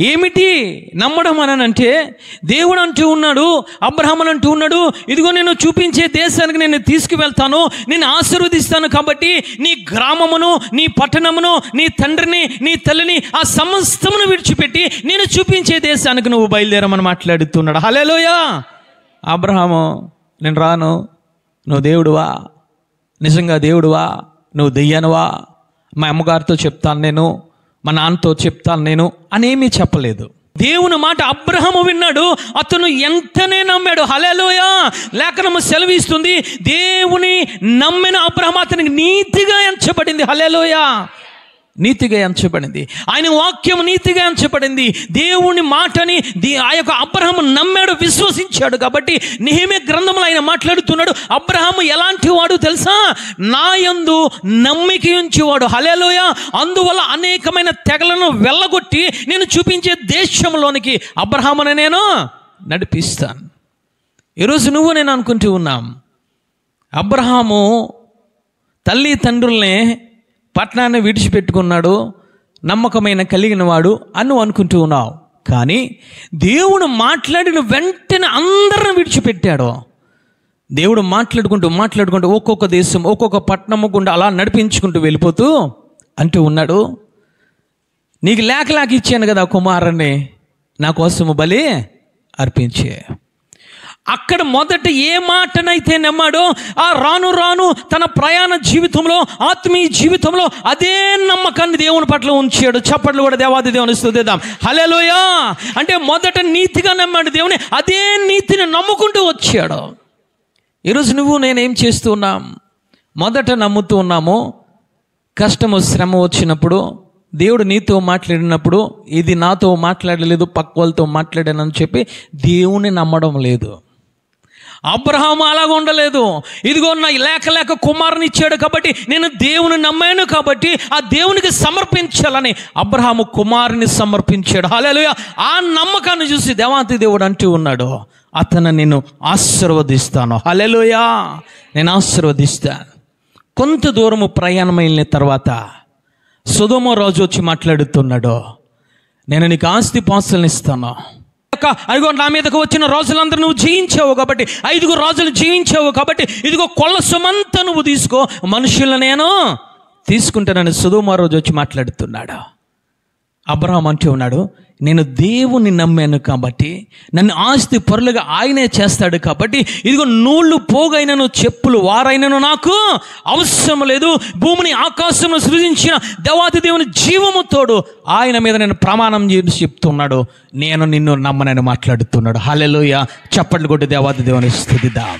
Speaker 2: ఏమిటి నమ్మడం అని అంటే, దేవుడు అంటూ ఉన్నాడు, అబ్రహాం అంటూ ఉన్నాడు, ఇదిగో నేను చూపించే దేశానికి నేను తీసుకువెళ్తాను, నేను ఆశీర్వదిస్తాను. కాబట్టి నీ గ్రామమును, నీ పట్టణమును, నీ తండ్రిని, నీ తల్లిని, ఆ సమస్తమును విడిచిపెట్టి నేను చూపించే దేశానికి నువ్వు బయలుదేరమని మాట్లాడుతున్నాడు. హల్లెలూయా. అబ్రహాము, నేను రాను, నువ్వు దేవుడువా, నిజంగా దేవుడువా, నువ్వు దెయ్యానువా, మా అమ్మగారితో చెప్తాను నేను, మా నాన్నతో చెప్తాను నేను అనేమీ చెప్పలేదు. దేవుని మాట అబ్రహాము విన్నాడు, అతను ఎంతనే నమ్మాడు. హల్లెలూయా. లేఖనము సెలవిస్తుంది, దేవుని నమ్మిన అబ్రహాము అతనికి నీతిగా ఎంచబడింది. హల్లెలూయా. నీతిగా ఎంచబడింది. ఆయన వాక్యం నీతిగా ఎంచబడింది. దేవుని మాటని ఆ యొక్క అబ్రహాము నమ్మాడు, విశ్వసించాడు. కాబట్టి నెహెమ్యా గ్రంథంలో ఆయన మాట్లాడుతున్నాడు, అబ్రహాము ఎలాంటి వాడు తెలుసా? నా యందు నమ్మిక ఉంచేవాడు. హల్లెలూయా. అందువల్ల అనేకమైన తెగలను వెళ్ళగొట్టి నేను చూపించే దేశంలోనికి అబ్రహాముని నేను నడిపిస్తాను. ఈరోజు నువ్వు నేను అనుకుంటూ ఉన్నాం, అబ్రహాము తల్లి తండ్రుల్నే పట్టణాన్ని విడిచిపెట్టుకున్నాడు, నమ్మకమైన కలిగిన వాడు అని అనుకుంటూ ఉన్నావు. కానీ దేవుడు మాట్లాడిన వెంటనే అందరిని విడిచిపెట్టాడు. దేవుడు మాట్లాడుకుంటూ ఒక్కొక్క దేశం, ఒక్కొక్క పట్టణము గుండా అలా నడిపించుకుంటూ వెళ్ళిపోతూ అంటూ ఉన్నాడు, నీకు లేక ఇచ్చాను కదా కుమారుణ్ణి, నా కోసము బలి అర్పించే.
Speaker 1: అక్కడ మొదట ఏ మాటనైతే నమ్మాడో ఆ రాను రాను తన ప్రయాణ జీవితంలో, ఆత్మీయ జీవితంలో అదే నమ్మకాన్ని దేవుని పట్ల ఉంచాడు. చప్పట్లు కూడా దేవాది దేవుని స్తుతిద్దాం. హల్లెలూయా. అంటే మొదట నీతిగా నమ్మాడు దేవుని, అదే నీతిని నమ్ముకుంటూ వచ్చాడు. ఈరోజు నువ్వు నేనేం చేస్తూ ఉన్నాం? మొదట నమ్ముతూ ఉన్నాము, కష్టము శ్రమ వచ్చినప్పుడు, దేవుడు నీతో మాట్లాడినప్పుడు ఇది నాతో మాట్లాడలేదు పక్క వాళ్ళతో మాట్లాడానని చెప్పి దేవుని నమ్మడం లేదు. అబ్రహాము అలాగ ఉండలేదు. ఇదిగో నా లేక కుమారుని ఇచ్చాడు కాబట్టి నేను దేవుని నమ్మాను కాబట్టి ఆ దేవునికి సమర్పించాలని అబ్రహాము కుమారుని సమర్పించాడు. హల్లెలూయా. ఆ నమ్మకాన్ని చూసి దేవాతి దేవుడు అంటూ ఉన్నాడు, అతను నేను ఆశీర్వదిస్తాను. హల్లెలూయా. నేను ఆశీర్వదిస్తాను. కొంత దూరము ప్రయాణమైన తర్వాత సొదొమ రాజు వచ్చి మాట్లాడుతున్నాడు, నేను నీకు ఆస్తి పాస్తులను ఇస్తాను. అదిగో నా మీదకు వచ్చిన రాజులందరూ నువ్వు జయించావు కాబట్టి, 5 రాజులు జయించావు కాబట్టి ఇదిగో కొల్ల సొమంతా నువ్వు తీసుకో, మనుషులను నేను తీసుకుంటానని సొదొమ రాజు వచ్చి మాట్లాడుతున్నాడు. అబ్రహాం అంటూ ఉన్నాడు, నేను దేవుని నమ్మాను కాబట్టి నన్ను ఆస్తి పరులుగా ఆయనే చేస్తాడు కాబట్టి ఇదిగో నూళ్ళు పోగైనను చెప్పులు వారైనను నాకు అవసరం లేదు. భూమిని ఆకాశమును సృజించిన దేవాది దేవుని జీవము తోడు ఆయన మీద నేను ప్రమాణం చేసి చెప్తున్నాడు, నేను నిన్ను నమ్మనని మాట్లాడుతున్నాడు. హల్లెలూయా. చప్పట్లు కొట్టి దేవాది దేవుని స్తుతిద్దాం.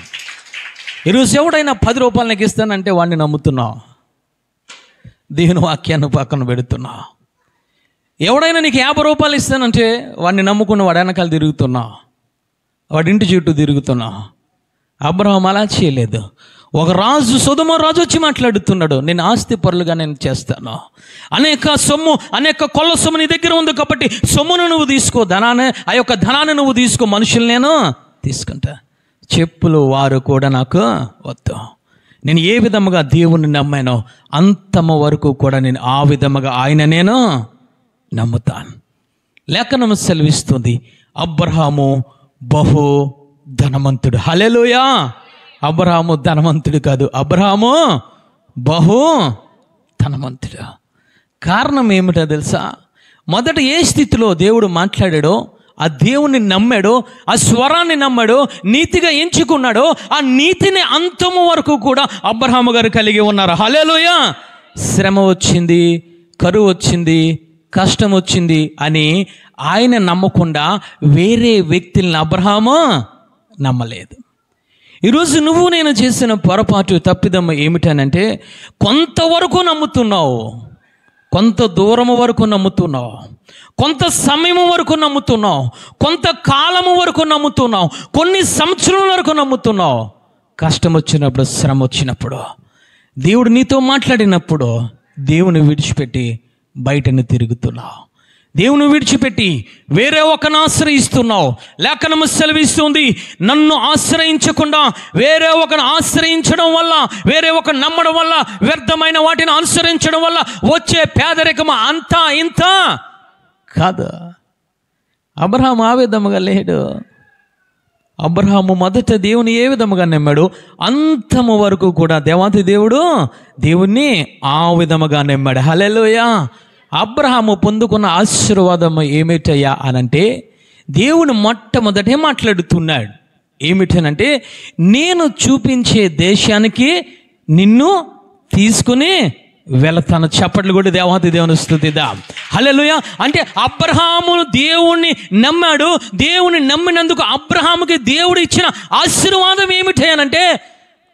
Speaker 1: ఈరోజు ఎవడైనా 10 రూపాయలు నాకు ఇస్తానంటే వాడిని నమ్ముతున్నావు, దేవుని వాక్యాన్ని పక్కన పెడుతున్నావు. ఎవడైనా నీకు 50 రూపాయలు ఇస్తానంటే వాడిని నమ్ముకున్న వాడు వెనకాల తిరుగుతున్నావు, వాడి ఇంటి చుట్టూ తిరుగుతున్నావు. అబ్రహాం అలా చేయలేదు. ఒక రాజు, సొదొమ రాజు వచ్చి మాట్లాడుతున్నాడు, నేను ఆస్తి పరులుగా నేను చేస్తాను. అనేక కొల్ల సొమ్ము నీ దగ్గర ఉంది కాబట్టి సొమ్మును నువ్వు తీసుకో, ధనాన్ని, ఆ యొక్క ధనాన్ని నువ్వు తీసుకో, మనుషులు నేను తీసుకుంటా. చెప్పులు వారు కూడా నాకు వద్దు. నేను ఏ విధముగా దేవుణ్ణి నమ్మానో అంతము వరకు కూడా నేను ఆ విధముగా ఆయన నేను నమ్ముతాను. లేఖనం సెలవిస్తుంది, అబ్రహాము బహు ధనవంతుడు. హల్లెలూయా. అబ్రహాము ధనవంతుడు కాదు, అబ్రహాము బహు ధనవంతుడు. కారణం ఏమిటో తెలుసా? మొదట ఏ స్థితిలో దేవుడు మాట్లాడాడో ఆ దేవుని నమ్మాడో, ఆ స్వరాన్ని నమ్మాడో, నీతిగా ఎంచుకున్నాడో ఆ నీతిని అంతము వరకు కూడా అబ్రహాము గారు కలిగి ఉన్నారు. హల్లెలూయా. శ్రమ వచ్చింది, కరువు వచ్చింది, కష్టం వచ్చింది అని ఆయన నమ్మకుండా వేరే వ్యక్తుల్ని అబ్రహాము నమ్మలేదు. ఈరోజు నువ్వు నేను చేసిన పొరపాటు, తప్పిదమ్మ ఏమిటనంటే కొంతవరకు నమ్ముతున్నావు, కొంత దూరము వరకు నమ్ముతున్నావు, కొంత సమయం వరకు నమ్ముతున్నావు, కొంత కాలము వరకు నమ్ముతున్నావు, కొన్ని సంవత్సరాల వరకు నమ్ముతున్నావు. కష్టం వచ్చినప్పుడు, శ్రమ వచ్చినప్పుడు, దేవుడు నీతో మాట్లాడినప్పుడు దేవుని విడిచిపెట్టి బయటను తిరుగుతున్నావు. దేవుని విడిచిపెట్టి వేరే ఒకరిని ఆశ్రయిస్తున్నావు. లేఖనము సెలవిస్తుంది, నన్ను ఆశ్రయించకుండా వేరే ఒకరిని ఆశ్రయించడం వల్ల, వేరే ఒకరిని నమ్మడం వల్ల, వ్యర్థమైన వాటిని అనుసరించడం వల్ల వచ్చే పేదరికము అంతా ఇంత కాదు. అబ్రహాము ఆ విధముగా లేడు. అబ్రహాము మొదట దేవుని ఏ విధముగా నమ్మాడు, అంతము వరకు కూడా దేవాతి దేవుడు దేవుణ్ణి ఆ విధముగా నమ్మాడు. హల్లెలూయా. అబ్రహాము పొందుకున్న ఆశీర్వాదం ఏమిటయ్యా అనంటే, దేవుని మొట్టమొదటే మాట్లాడుతున్నాడు. ఏమిటనంటే, నేను చూపించే దేశానికి నిన్ను తీసుకుని వెళతాను. చప్పట్లు కూడా దేవాతి దేవుని స్తుతిద్దాం. హల్లెలూయా. అంటే అబ్రహాము దేవుణ్ణి నమ్మాడు. దేవుని నమ్మినందుకు అబ్రహాముకి దేవుడు ఇచ్చిన ఆశీర్వాదం ఏమిటనంటే,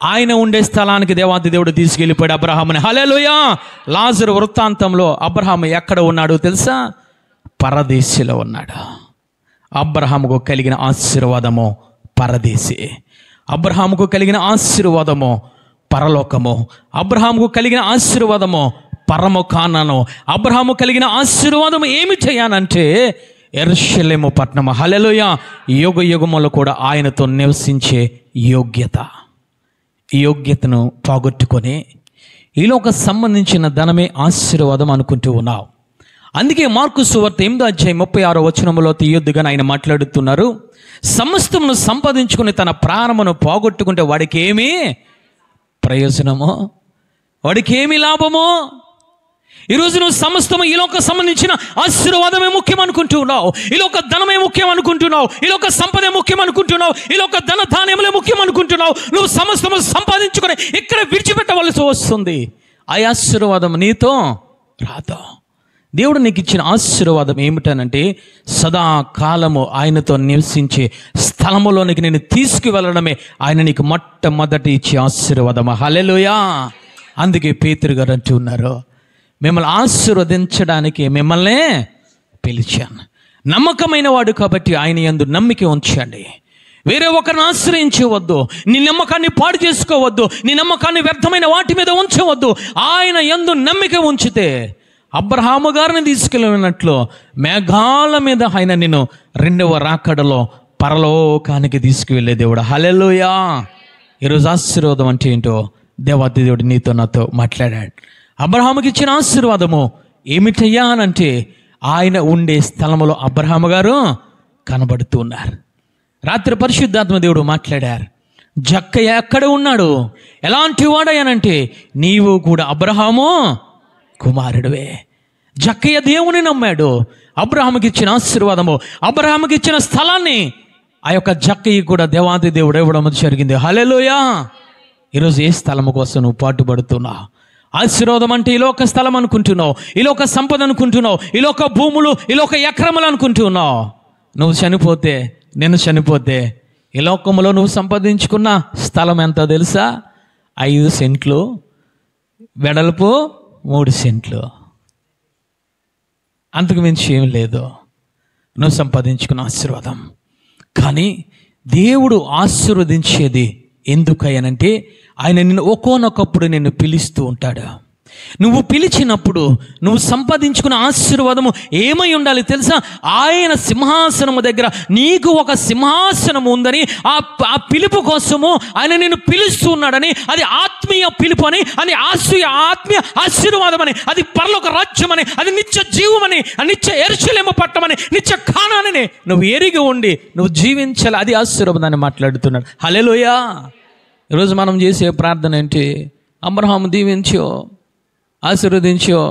Speaker 1: ఆయన ఉండే స్థలానికి దేవాతి దేవుడు తీసుకెళ్ళిపోయాడు అబ్రహాముని. హల్లెలూయా. లాజరు వృత్తాంతంలో అబ్రహాము ఎక్కడ ఉన్నాడో తెలుసా? పరదేశిలో ఉన్నాడు. అబ్రహాముకు కలిగిన ఆశీర్వాదము పరదేశి, అబ్రహాముకు కలిగిన ఆశీర్వాదము పరలోకము, అబ్రహాముకు కలిగిన ఆశీర్వాదము పరము కానాను. అబ్రహాము కలిగిన ఆశీర్వాదము ఏమి చేయాలంటే యెరూషలేము పట్టణము. హల్లెలూయా. యుగ యుగములు కూడా ఆయనతో నివసించే యోగ్యత, ఈ యోగ్యతను పోగొట్టుకొని ఈలోక సంబంధించిన ధనమే ఆశీర్వాదం అనుకుంటూ ఉన్నావు. అందుకే మార్కు సువార్త 8:36 తీయొద్దుగా ఆయన మాట్లాడుతున్నారు, సమస్తమును సంపాదించుకుని తన ప్రాణమును పోగొట్టుకుంటే వాడికి ఏమి ప్రయోజనమో, వాడికి ఏమి లాభమో? ఈరోజు నువ్వు సమస్తము ఈ లోక సంబంధించిన ఆశీర్వాదమే ముఖ్యం అనుకుంటున్నావు, ఈ లోక ధనమే ముఖ్యం అనుకుంటున్నావు, ఈ లోక సంపదే ముఖ్యం అనుకుంటున్నావు, ఈ లోక ధన ధాన్యములే ముఖ్యం అనుకుంటున్నావు. నువ్వు సమస్తము సంపాదించుకొని ఇక్కడ విడిచిపెట్టవలసి వస్తుంది. ఆ ఆశీర్వాదం నీతో రాదు. దేవుడు నీకు ఇచ్చిన ఆశీర్వాదం ఏమిటనంటే సదాకాలము ఆయనతో నివసించే స్థలములోనికి నేను తీసుకువెళ్ళడమే ఆయన నీకు మొట్టమొదటి ఇచ్చే ఆశీర్వాదం. హల్లెలూయా. అందుకే పేతురు గారు అంటూ ఉన్నారు, మిమ్మల్ని ఆశీర్వదించడానికి మిమ్మల్ని పిలిచాను. నమ్మకమైన వాడు కాబట్టి ఆయన యందు నమ్మిక ఉంచండి. వేరే ఒకరిని ఆశ్రయించవద్దు, నీ నమ్మకాన్ని పాడు చేసుకోవద్దు, నీ నమ్మకాన్ని వ్యర్థమైన వాటి మీద ఉంచవద్దు. ఆయన యందు నమ్మిక ఉంచితే అబ్రహాము గారిని తీసుకెళ్ళినట్లు మేఘాల మీద ఆయన నిన్ను రెండవ రాకడలో పరలోకానికి తీసుకువెళ్ళే దేవుడు. హల్లెలూయా. ఈరోజు ఆశీర్వాదం అంటే ఏంటో దేవాది దేవుడు నీతో నాతో మాట్లాడాడు. అబ్రహాముకి ఇచ్చిన ఆశీర్వాదము ఏమిటయ్యా అనంటే ఆయన ఉండే స్థలములో అబ్రహాము గారు కనబడుతూ ఉన్నారు. రాత్రి పరిశుద్ధాత్మ దేవుడు మాట్లాడారు. జక్కయ్య ఎక్కడ ఉన్నాడు, ఎలాంటి వాడయ్యానంటే నీవు కూడా అబ్రహాము కుమారుడివే. జక్కయ్య దేవుని నమ్మాడు. అబ్రహాముకి ఇచ్చిన ఆశీర్వాదము, అబ్రహాముకి ఇచ్చిన స్థలాన్ని ఆ యొక్క జక్కయ్య కూడా దేవాది దేవుడు ఇవ్వడం జరిగింది. హల్లెలూయా. ఈరోజు ఏ స్థలము కోసం నువ్వు పాటుపడుతున్నావు? ఆశీర్వాదం అంటే ఈ లోక స్థలం అనుకుంటున్నావు, ఈ లోక సంపద అనుకుంటున్నావు, ఈ లోక భూములు, ఈ లోక ఎకరములు అనుకుంటున్నావు. నువ్వు చనిపోతే, నేను చనిపోతే ఈ లోకములో నువ్వు సంపాదించుకున్న స్థలం ఎంత తెలుసా? 5 సెంట్లు, వెడల్పు 3 సెంట్లు, అంతకు మించి ఏం లేదు నువ్వు సంపాదించుకున్న ఆశీర్వాదం. కానీ దేవుడు ఆశీర్వదించేది ఎందుకయ్యనంటే ఆయన నిన్ను ఒక్కోనొకప్పుడు నిన్ను పిలుస్తూ ఉంటాడు. నువ్వు పిలిచినప్పుడు నువ్వు సంపాదించుకున్న ఆశీర్వాదము ఏమై ఉండాలి తెలుసా? ఆయన సింహాసనము దగ్గర నీకు ఒక సింహాసనం ఉందని, ఆ పిలుపు కోసము ఆయన నిన్ను పిలుస్తూ ఉన్నాడని, అది ఆత్మీయ పిలుపు అని, అది ఆత్మీయ ఆశీర్వాదం అని, అది పరలోక రాజ్యం అని, అది నిత్య జీవమని, నిత్య యెరూషలేము పట్టమని, నిత్య కానానని నువ్వు ఎరిగి ఉండి నువ్వు జీవించాలి. అది ఆశీర్వాదాన్ని మాట్లాడుతున్నాడు. హల్లెలూయా. ఈరోజు మనం చేసే ప్రార్థన ఏంటి? అబ్రహాము దీవించో, ఆశీర్వదించో.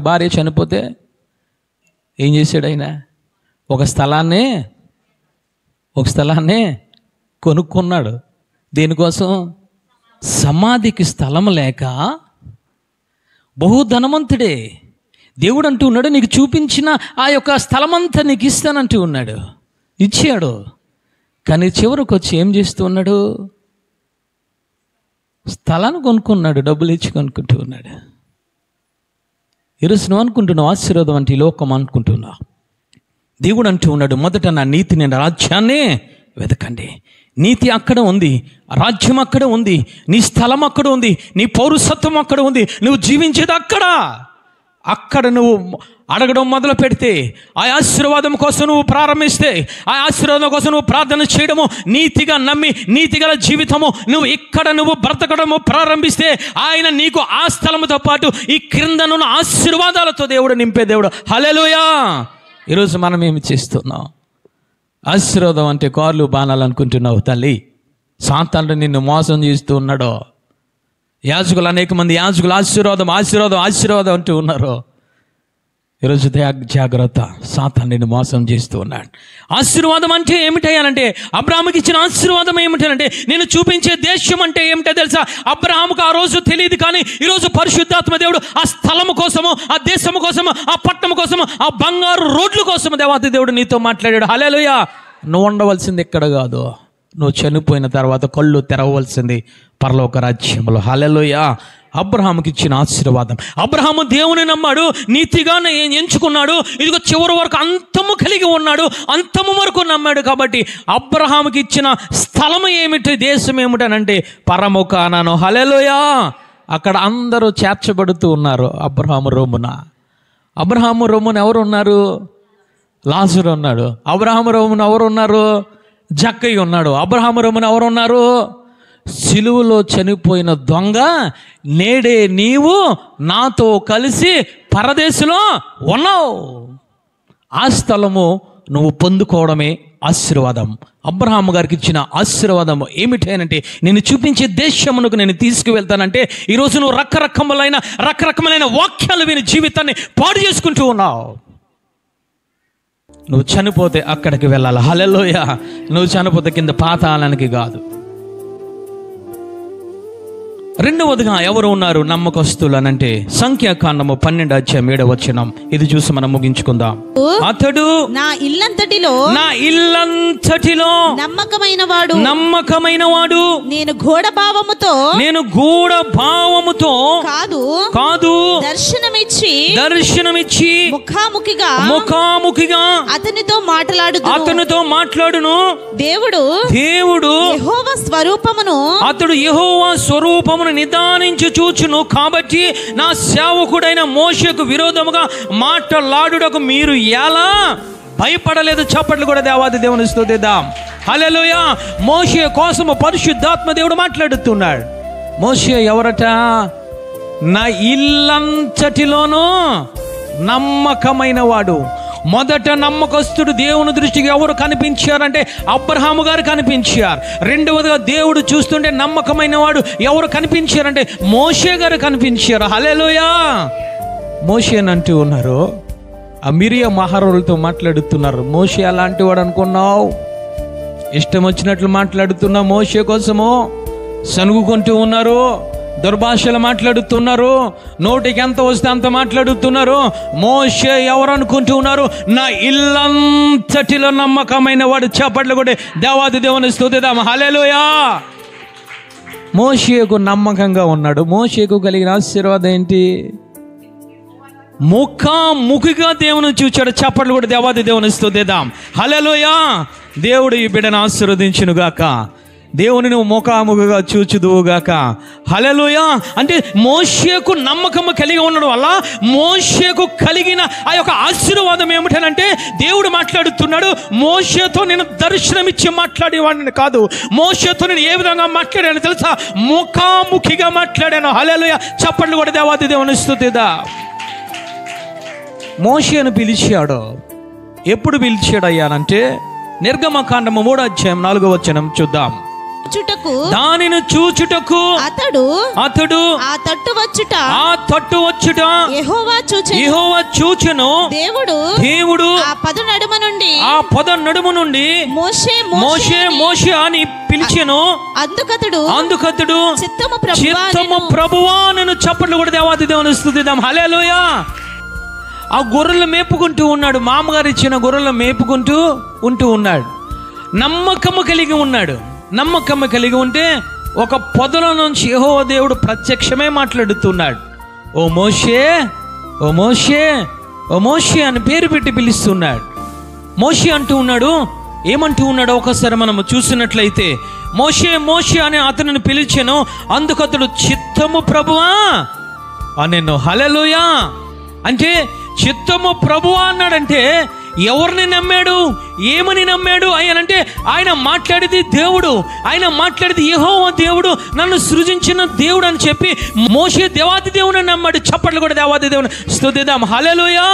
Speaker 1: భార్య చనిపోతే ఏం చేశాడు ఆయన? ఒక స్థలాన్ని కొనుక్కున్నాడు. దేనికోసం? సమాధికి స్థలం లేక. బహుధనవంతుడే. దేవుడు అంటూ ఉన్నాడు, నీకు చూపించిన ఆ యొక్క స్థలమంతా నీకు ఇస్తానంటూ ఉన్నాడు. ఇచ్చాడు. కానీ చివరికి వచ్చి ఏం చేస్తూ ఉన్నాడు? స్థలాన్ని కొనుక్కున్నాడు, డబ్బులు ఇచ్చి కొనుక్కుంటూ ఉన్నాడు. ఈరోజు నువ్వు అనుకుంటున్నావు ఆశీర్వాదం అంటే ఈ లోకం అనుకుంటున్నావు. దేవుడు అంటూ ఉన్నాడు, మొదట నా నీతిని, రాజ్యాన్ని వెతకండి. నీతి అక్కడ ఉంది, రాజ్యం అక్కడ ఉంది, నీ స్థలం అక్కడ ఉంది, నీ పౌరసత్వం అక్కడ ఉంది, నువ్వు జీవించేది అక్కడ నువ్వు అడగడం మొదలు పెడితే, ఆ ఆశీర్వాదం కోసం నువ్వు ప్రారంభిస్తే, ఆ ఆశీర్వాదం కోసం నువ్వు ప్రార్థన చేయడము, నీతిగా నమ్మి నీతిగల జీవితము నువ్వు బ్రతకడము ప్రారంభిస్తే, ఆయన నీకు ఆ స్థలముతో పాటు ఈ క్రిందనున్న ఆశీర్వాదాలతో దేవుడు నింపే దేవుడు. హల్లెలూయా. ఈరోజు మనం ఏమి చేస్తున్నాం? ఆశీర్వాదం అంటే కార్లు, బాణాలు అనుకుంటున్నావు తల్లి. సాతానుడు నిన్ను మోసం చేస్తూ ఉన్నాడు. యాజకులు, అనేక మంది యాజకులు ఆశీర్వాదం ఆశీర్వాదం ఆశీర్వాదం అంటూ ఉన్నారు. ఈరోజు జాగ్రత్త, సాతాను నిన్ను మోసం చేస్తూ ఉన్నాడు. ఆశీర్వాదం అంటే ఏమిటయ్యానంటే, అబ్రహాముకి ఇచ్చిన ఆశీర్వాదం ఏమిటంటే, నేను చూపించే దేశం అంటే ఏమిటో తెలుసా? అబ్రహాముకు ఆ రోజు తెలియదు, కానీ ఈరోజు పరిశుద్ధాత్మ దేవుడు ఆ స్థలము కోసము, ఆ దేశము కోసము, ఆ పట్టణం కోసము, ఆ బంగారు రోడ్ల కోసము దేవాతి దేవుడు నీతో మాట్లాడాడు. హల్లెలూయా. నువ్వు ఉండవలసింది ఎక్కడ కాదు, నువ్వు చనిపోయిన తర్వాత కళ్ళు తెరవలసింది పరలోక రాజ్యంలో. హల్లెలూయా. అబ్రహాముకి ఇచ్చిన ఆశీర్వాదం. అబ్రహాము దేవుని నమ్మాడు, నీతిగా ఎంచుకున్నాడు. ఇదిగో చివరి వరకు అంతము కలిగి ఉన్నాడు, అంతము వరకు నమ్మాడు. కాబట్టి అబ్రహాముకి ఇచ్చిన స్థలము ఏమిటి, దేశం ఏమిటనంటే పరము కానాను. హల్లెలూయా. అక్కడ అందరూ చేర్చబడుతూ ఉన్నారు. అబ్రహాము రొమ్మున ఎవరు ఉన్నారు? లాజరు ఉన్నాడు. అబ్రహాము రొమ్మున ఎవరు ఉన్నారు? జక్కయ్య ఉన్నాడు. అబ్రహాము రొమ్మున ఎవరు ఉన్నారు? సిలువలో చనిపోయిన దొంగ, నేడే నీవు నాతో కలిసి పరదేశంలో ఉన్నావు. ఆ స్థలము నువ్వు పొందుకోవడమే ఆశీర్వాదం. అబ్రహాము గారికి ఇచ్చిన ఆశీర్వాదం ఏమిటంటే, నేను చూపించే దేశమునకు నేను తీసుకువెళ్తానంటే, ఈరోజు నువ్వు రకరకములైన వాక్యాలు విని జీవితాన్ని పాడు చేసుకుంటూ ఉన్నావు. నువ్వు చనిపోతే అక్కడికి వెళ్ళాలి. హల్లెలూయా. నువ్వు చనిపోతే కింద పాతాళానికి కాదు. రెండవదిగా ఎవరు ఉన్నారు నమ్మకస్తులు అనంటే, సంఖ్యాకాండము 12:7 ఇది చూసి మనం ముగించుకుందాం. అతడు నా ఇల్లంతటిలో నమ్మకమైన వాడు నేను గూఢ భావముతో కాదు దర్శనమిచ్చి ముఖాముఖిగా అతనితో మాట్లాడును. దేవుడు యెహోవా స్వరూపమును అతడు యెహోవా స్వరూపమును నిదానించి చూచును. కాబట్టి నా సేవకుడైన మోషేకు విరోధముగా మాట్లాడుటకు మీరు ఎలా భయపడలేదు? చప్పట్లు కూడా దేవాది దేవుని స్తుతిద్దాం. హల్లెలూయా. మోషే కోసము పరిశుద్ధాత్మ దేవుడు మాట్లాడుతున్నాడు. మోషే ఎవరట? నా ఇల్లంతటిలోనూ నమ్మకమైన వాడు. మొదట నమ్మకస్తుడు దేవుని దృష్టికి ఎవరు కనిపించారంటే అబ్రహాము గారు కనిపించారు. రెండవదిగా దేవుడు చూస్తుంటే నమ్మకమైన వాడు ఎవరు కనిపించారంటే మోషే గారు కనిపించారు. హల్లెలూయా. మోషే అంటూ ఉన్నారు, ఆ మిరియా మహారాజులతో మాట్లాడుతున్నారు. మోషే అలాంటి వాడు అనుకున్నావు? ఇష్టం వచ్చినట్లు మాట్లాడుతున్నా మోషే కోసము సనుగుకుంటూ ఉన్నారు, దుర్భాషలు మాట్లాడుతున్నారు, నోటికి ఎంత వస్తే అంత మాట్లాడుతున్నారు. మోషే ఎవరు అనుకుంటూ ఉన్నారు? నా ఇల్లంతటిలో నమ్మకమైన వాడు. చప్పట్లు కూడా దేవాది దేవుని స్తుతిద్దాం. హల్లెలూయా. మోషేకు నమ్మకంగా ఉన్నాడు. మోషేకు కలిగిన ఆశీర్వాదం ఏంటి? ముఖాముఖిగా దేవుని చూచాడు. చప్పట్లు కూడా దేవాది దేవుని స్తుతిద్దాం. హల్లెలూయా. దేవుడు ఈ బిడ్డను ఆశీర్వదించునుగాక. దేవుని నువ్వు ముఖాముఖిగా చూచుదువుగాక. హల్లెలూయా. అంటే మోషేకు నమ్మకము కలిగి ఉండడం వల్ల మోషేకు కలిగిన ఆ యొక్క ఆశీర్వాదం ఏమిటనంటే, దేవుడు మాట్లాడుతున్నాడు, మోషేతో నేను దర్శనమిచ్చి మాట్లాడేవాడిని కాదు. మోషేతో నేను ఏ విధంగా మాట్లాడాను తెలుసా? ముఖాముఖిగా మాట్లాడాను. హల్లెలూయా. చప్పట్లు కూడా దేవాది దేవుని స్తుతిద్దాం. మోషేను పిలిచాడు. ఎప్పుడు పిలిచాడయ్యానంటే, నిర్గమకాండము 3:4 చూద్దాం. దానిని చూచుటకు అతడు ఆ తట్టు వచ్చుట యెహోవా చూచెను. దేవుడు ఆ పద నడుము నుండి మోషే అని పిలిచెను. అందుకతడు చిత్తము ప్రభువా నేను. చప్పట్లు కూడా దేవాది దేవుని స్తుతిద్దాం. హల్లెలూయా. ఆ గొర్రెలు మేపుకుంటూ ఉన్నాడు. మామగారు ఇచ్చిన గొర్రెలు మేపుకుంటూ ఉంటూ నమ్మకము కలిగి ఉంటే ఒక పొదల నుంచి యెహోవా దేవుడు ప్రత్యక్షమే మాట్లాడుతున్నాడు. ఓ మోషే అని పేరు పెట్టి పిలుస్తున్నాడు. మోషే అంటూ ఉన్నాడు. ఏమంటూ ఉన్నాడు ఒకసారి మనము చూసినట్లయితే, మోషే అని అతనిని పిలిచెను. అందుకతడు చిత్తము ప్రభువా అనెను. హల్లెలూయా. అంటే చిత్తము ప్రభువా అన్నాడంటే ఎవరిని నమ్మాడు? ఏమని నమ్మాడు అయ్యానంటే, ఆయన మాట్లాడేది దేవుడు, ఆయన మాట్లాడేది యెహోవా దేవుడు, నన్ను సృజించిన దేవుడు అని చెప్పి మోషే దేవాది దేవుని నమ్మాడు. చప్పట్లు కూడా దేవాది దేవుని స్తుతిద్దాం. హల్లెలూయా.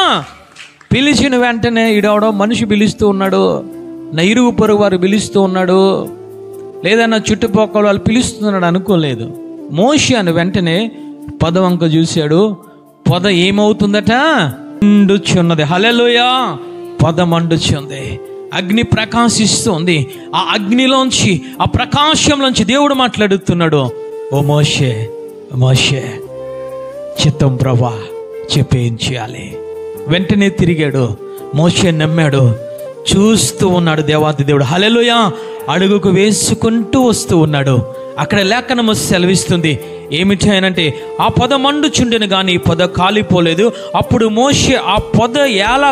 Speaker 1: పిలిచిన వెంటనే ఈడవడో మనిషి పిలుస్తూ ఉన్నాడు, నా ఇరుగు పొరుగు వారు పిలుస్తూ ఉన్నాడు, లేదా నా చుట్టుపక్కల వాళ్ళు పిలుస్తున్నాడు అనుకోలేదు. మోషే అని వెంటనే పదవంక చూశాడు. పొద ఏమవుతుందట? మండుచున్నది. హల్లెలూయా. పొద మండుచుంది. అగ్ని ప్రకాశిస్తుంది. ఆ అగ్నిలోంచి, ఆ ప్రకాశంలోంచి దేవుడు మాట్లాడుతున్నాడు. ఓ మోషే చిత్తం ప్రభా చెప్పేం చేయాలి? వెంటనే తిరిగాడు. మోషే నమ్మాడు. చూస్తూ ఉన్నాడు దేవాది దేవుడు. హల్లెలూయా. అడుగుకు వేసుకుంటూ వస్తూ ఉన్నాడు. అక్కడ లేఖనము సెలవిస్తుంది ఏమిటంటే, ఆ పొద మండుచుండెను కానీ పొద కాలిపోలేదు. అప్పుడు మోషే ఆ పొద ఎలా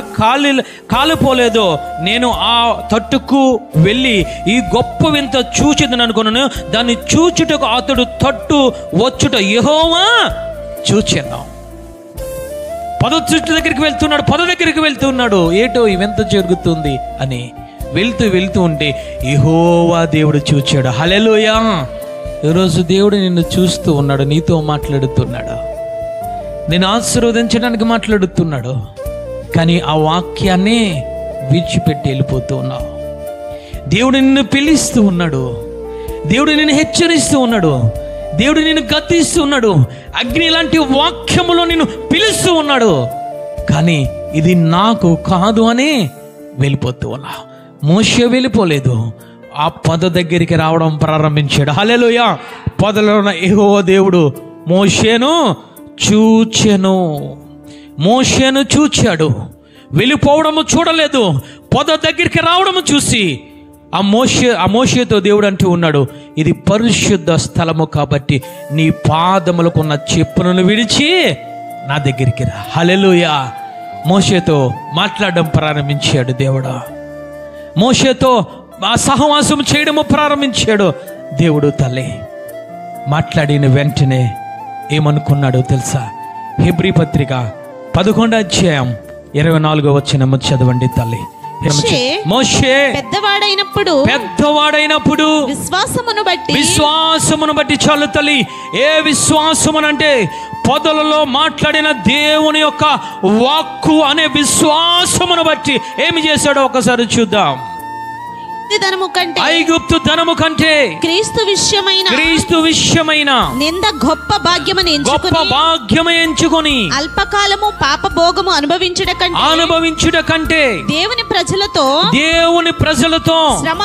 Speaker 1: కాలిపోలేదో నేను ఆ తట్టుకు వెళ్ళి ఈ గొప్ప వింత చూచెదను అనుకున్నాను. దాన్ని చూచుటకు అతడు తట్టు వచ్చుట యెహోవా చూచెను. పొద దగ్గరికి వెళ్తున్నాడు. ఏటో ఈ వింత జరుగుతుంది అని వెళ్తూ ఉంటే యెహోవా దేవుడు చూచాడు. హల్లెలూయా. ఈరోజు దేవుడు నిన్ను చూస్తూ ఉన్నాడు, నీతో మాట్లాడుతున్నాడు, నేను ఆశీర్వదించడానికి మాట్లాడుతున్నాడు. కానీ ఆ వాక్యాన్ని విడిచిపెట్టి వెళ్ళిపోతూ ఉన్నావు. దేవుడు నిన్ను పిలుస్తూ ఉన్నాడు, దేవుడు నిన్ను హెచ్చరిస్తూ ఉన్నాడు, దేవుడు నిన్ను గద్దిస్తూ ఉన్నాడు, అగ్ని లాంటి వాక్యములో నిన్ను పిలుస్తూ ఉన్నాడు. కానీ ఇది నాకు కాదు అని వెళ్ళిపోతూ ఉన్నా. మోషే వెళ్ళిపోలేదు, ఆ పొద దగ్గరికి రావడం ప్రారంభించాడు. హల్లెలూయా. పొదలో ఉన్న యెహోవా దేవుడు మోషేను చూచాడు. వెళ్ళిపోవడము చూడలేదు, పొద దగ్గరికి రావడము చూసి ఆ మోషేతో దేవుడు అంటూ ఉన్నాడు, ఇది పరిశుద్ధ స్థలము కాబట్టి నీ పాదములకున్న చెప్పులను విడిచి నా దగ్గరికి రా. హల్లెలూయా. మోషేతో మాట్లాడడం ప్రారంభించాడు దేవుడు. మోషేతో ఆ సహవాసం చేయడము ప్రారంభించాడు దేవుడు. తల్లి మాట్లాడిన వెంటనే ఏమనుకున్నాడో తెలుసా? హెబ్రీ పత్రిక 11వ అధ్యాయం 24వ వచనము చదవండి తల్లి. మోషే పెద్దవాడైనప్పుడు విశ్వాసమును బట్టి చాలు తల్లి. ఏ విశ్వాసమునంటే పొదలలో మాట్లాడిన దేవుని యొక్క వాక్కు అనే విశ్వాసమును బట్టి ఏమి చేశాడో ఒకసారి చూద్దాం. ఐగుప్తు ధనము కంటే క్రీస్తు విషయమైన నింద గొప్ప భాగ్యమని ఎంచుకొని అల్పకాలము పాప భోగము అనుభవించుట కంటే దేవుని ప్రజలతో శ్రమ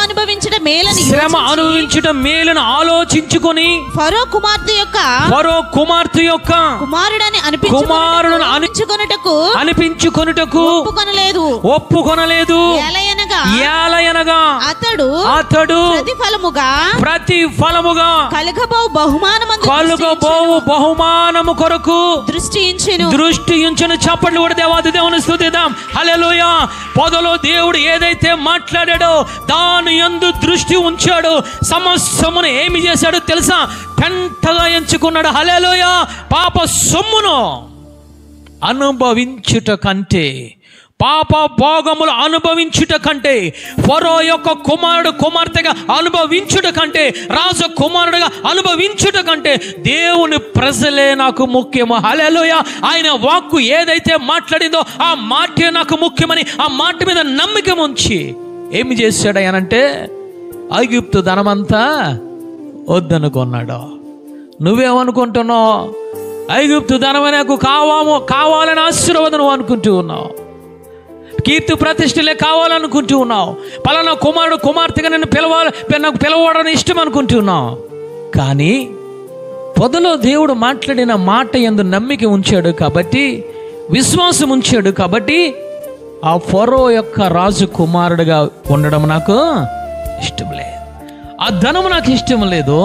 Speaker 1: అనుభవించుట మేలని ఆలోచించుకొని ఫరో కుమార్తె యొక్క కుమారుడని అనిపించుకొనుటకు ఒప్పుకొనలేదు. ఏలయనగా అతడు ప్రతిఫలముగా కలుగబోవు బహుమానము కొరకు దృష్టి ఉంచెను. చప్పట్లు కూడా దేవాది దేవుని స్తుతిద్దాం. హల్లెలూయా. పొదలో దేవుడు ఏదైతే మాట్లాడాడో దాని యందు దృష్టి ఉంచాడు. సమస్తమును ఏమి చేశాడో తెలుసా? పెంటగా ఎంచుకున్నాడు. హల్లెలూయా. పాప సొమ్మును అనుభవించుట కంటే, పాప భోగములు అనుభవించుట కంటే, ఫరో యొక్క కుమార్తెగా అనుభవించుట కంటే, రాజు కుమారుడుగా అనుభవించుట కంటే దేవుని ప్రజలే నాకు ముఖ్యము. హల్లెలూయా. ఆయన వాక్కు ఏదైతే మాట్లాడిందో ఆ మాటే నాకు ముఖ్యమని ఆ మాట మీద నమ్మకం ఉంచి ఏమి చేశాడు ఆయనంటే ఐగుప్తు ధనమంతా వద్దనుకున్నాడు. నువ్వేమనుకుంటున్నావు? ఐగుప్తు ధనమే నాకు కావాలని ఆశీర్వాదం నువ్వు అనుకుంటూ ఉన్నావు. కీర్తి ప్రతిష్టలే కావాలనుకుంటూ ఉన్నావు. పలానా కుమార్తెగా నాకు పిలవడం ఇష్టం అనుకుంటున్నావు. కానీ పొదలో దేవుడు మాట్లాడిన మాట యందు నమ్మిక ఉంచాడు కాబట్టి, విశ్వాసం ఉంచాడు కాబట్టి ఆ ఫరో యొక్క రాజు కుమారుడుగా ఉండడం నాకు ఇష్టం లేదు. ఆ ధనము నాకు ఇష్టం లేదు.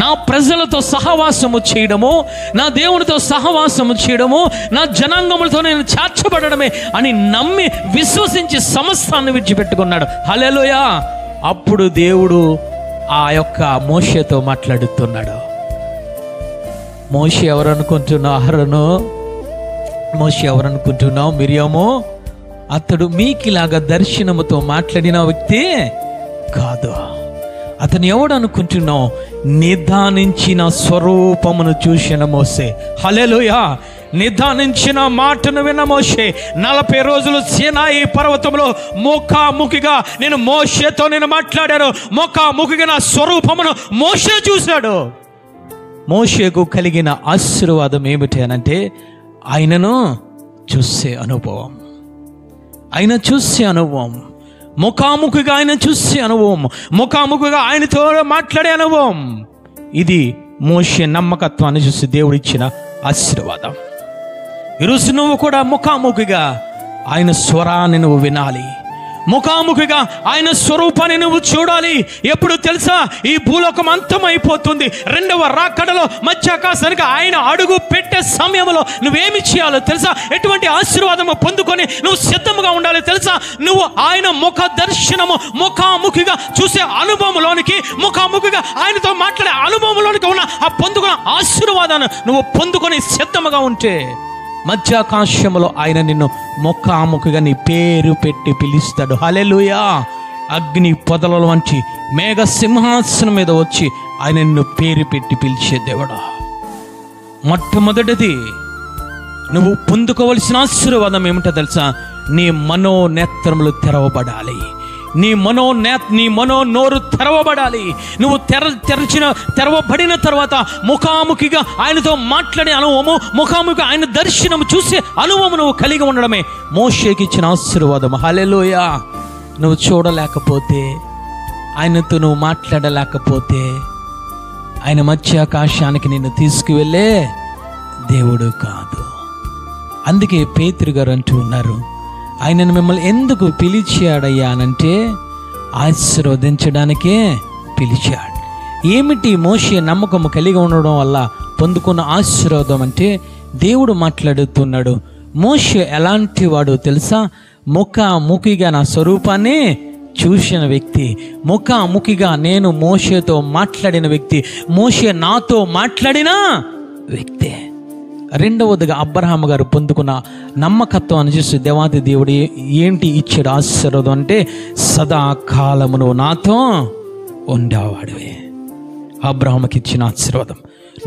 Speaker 1: నా ప్రజలతో సహవాసము చేయడము, నా దేవునితో సహవాసము చేయడము, నా జనాంగములతో నేను చేర్చబడమే అని నమ్మి విశ్వసించి సమస్తాన్ని విడిచిపెట్టుకున్నాడు. హల్లెలూయా. అప్పుడు దేవుడు ఆ యొక్క మోషేతో మాట్లాడుతున్నాడు. మోషే ఎవరనుకుంటున్నావు? అహరోను. మోషే ఎవరనుకుంటున్నావు? మిరియాము. అతడు మీకిలాగా దర్శనముతో మాట్లాడిన వ్యక్తి కాదు. అతను ఎవడు అనుకుంటున్నావు? నిదానించిన స్వరూపమును చూసిన మోసే. హల్లెలూయా. నిదానించిన మాటను విన్న మోషే 40 రోజులు సీనాయి పర్వతంలో ముఖాముఖిగా నేను మోషేతో మాట్లాడాను. ముఖాముఖిగా నా స్వరూపమును మోషే చూశాడు. మోషేకు కలిగిన ఆశీర్వాదం ఏమిటి అనంటే ఆయనను చూసే అనుభవం. ముఖాముఖిగా ఆయన చూసే అనుభవం, ముఖాముఖిగా ఆయనతో మాట్లాడే అనుభవం. ఇది మోషే నమ్మకత్వాన్ని చూసి దేవుడిచ్చిన ఆశీర్వాదం. ఈరోజు నువ్వు కూడా ముఖాముఖిగా ఆయన స్వరాన్ని నువ్వు వినాలి. ముఖాముఖిగా ఆయన స్వరూపాన్ని నువ్వు చూడాలి. ఎప్పుడు తెలుసా? ఈ భూలోకం అంతమైపోతుంది. 2వ రాకడలో మధ్యాకాశానికి ఆయన అడుగు పెట్టే సమయంలో నువ్వేమి చేయాలో తెలుసా? ఎటువంటి ఆశీర్వాదము పొందుకొని నువ్వు సిద్ధంగా ఉండాలి తెలుసా? నువ్వు ఆయన ముఖ దర్శనము, ముఖాముఖిగా చూసే అనుభవంలోనికి, ముఖాముఖిగా ఆయనతో మాట్లాడే అనుభవంలోనికి ఉన్న ఆ పొందుకున్న ఆశీర్వాదాన్ని నువ్వు పొందుకొని సిద్ధంగా ఉంటే మధ్యాకాశంలో ఆయన నిన్ను ముఖాముఖిగా నీ పేరు పెట్టి పిలుస్తాడు. హల్లెలూయా. అగ్ని పొదల వంటి మేఘ సింహాసనం మీద వచ్చి ఆయన నిన్ను పేరు పెట్టి పిలిచే దేవుడా. మొట్టమొదటిది నువ్వు పొందుకోవలసిన ఆశీర్వాదం ఏమిటో తెలుసా? నీ మనోనేత్రములు తెరవబడాలి. నీ మనోనోరు తెరవబడాలి. నువ్వు తెరవబడిన తర్వాత ముఖాముఖిగా ఆయనతో మాట్లాడే అనుభవము, ముఖాముఖిగా ఆయన దర్శనం చూసే అనుభవం నువ్వు కలిగి ఉండడమే మోషేకి ఇచ్చిన ఆశీర్వాదం. హల్లెలూయా. నువ్వు చూడలేకపోతే, ఆయనతో నువ్వు మాట్లాడలేకపోతే, ఆయన మధ్య ఆకాశానికి నిన్ను తీసుకువెళ్ళే దేవుడు కాదు. అందుకే పేతురు గారు అంటూ ఉన్నారు, ఆయనను మిమ్మల్ని ఎందుకు పిలిచాడయ్యా అనంటే ఆశీర్వదించడానికే పిలిచాడు. ఏమిటి మోషే నమ్మకము కలిగి ఉండడం వల్ల పొందుకున్న ఆశీర్వాదం అంటే, దేవుడు మాట్లాడుతున్నాడు, మోషే ఎలాంటి వాడు తెలుసా? ముఖాముఖిగా నా స్వరూపాన్ని చూసిన వ్యక్తి, ముఖాముఖిగా నేను మోషేతో మాట్లాడిన వ్యక్తి, మోషే నాతో మాట్లాడిన వ్యక్తి. రెండవదిగా అబ్రహాము గారు పొందుకున్న నమ్మకత్వాన్ని చూసి దేవాది దేవుడు ఏంటి ఇచ్చాడు ఆశీర్వాదం అంటే, సదాకాలమును నాతో ఉండేవాడివే. అబ్రహాముకి ఇచ్చిన ఆశీర్వాదం.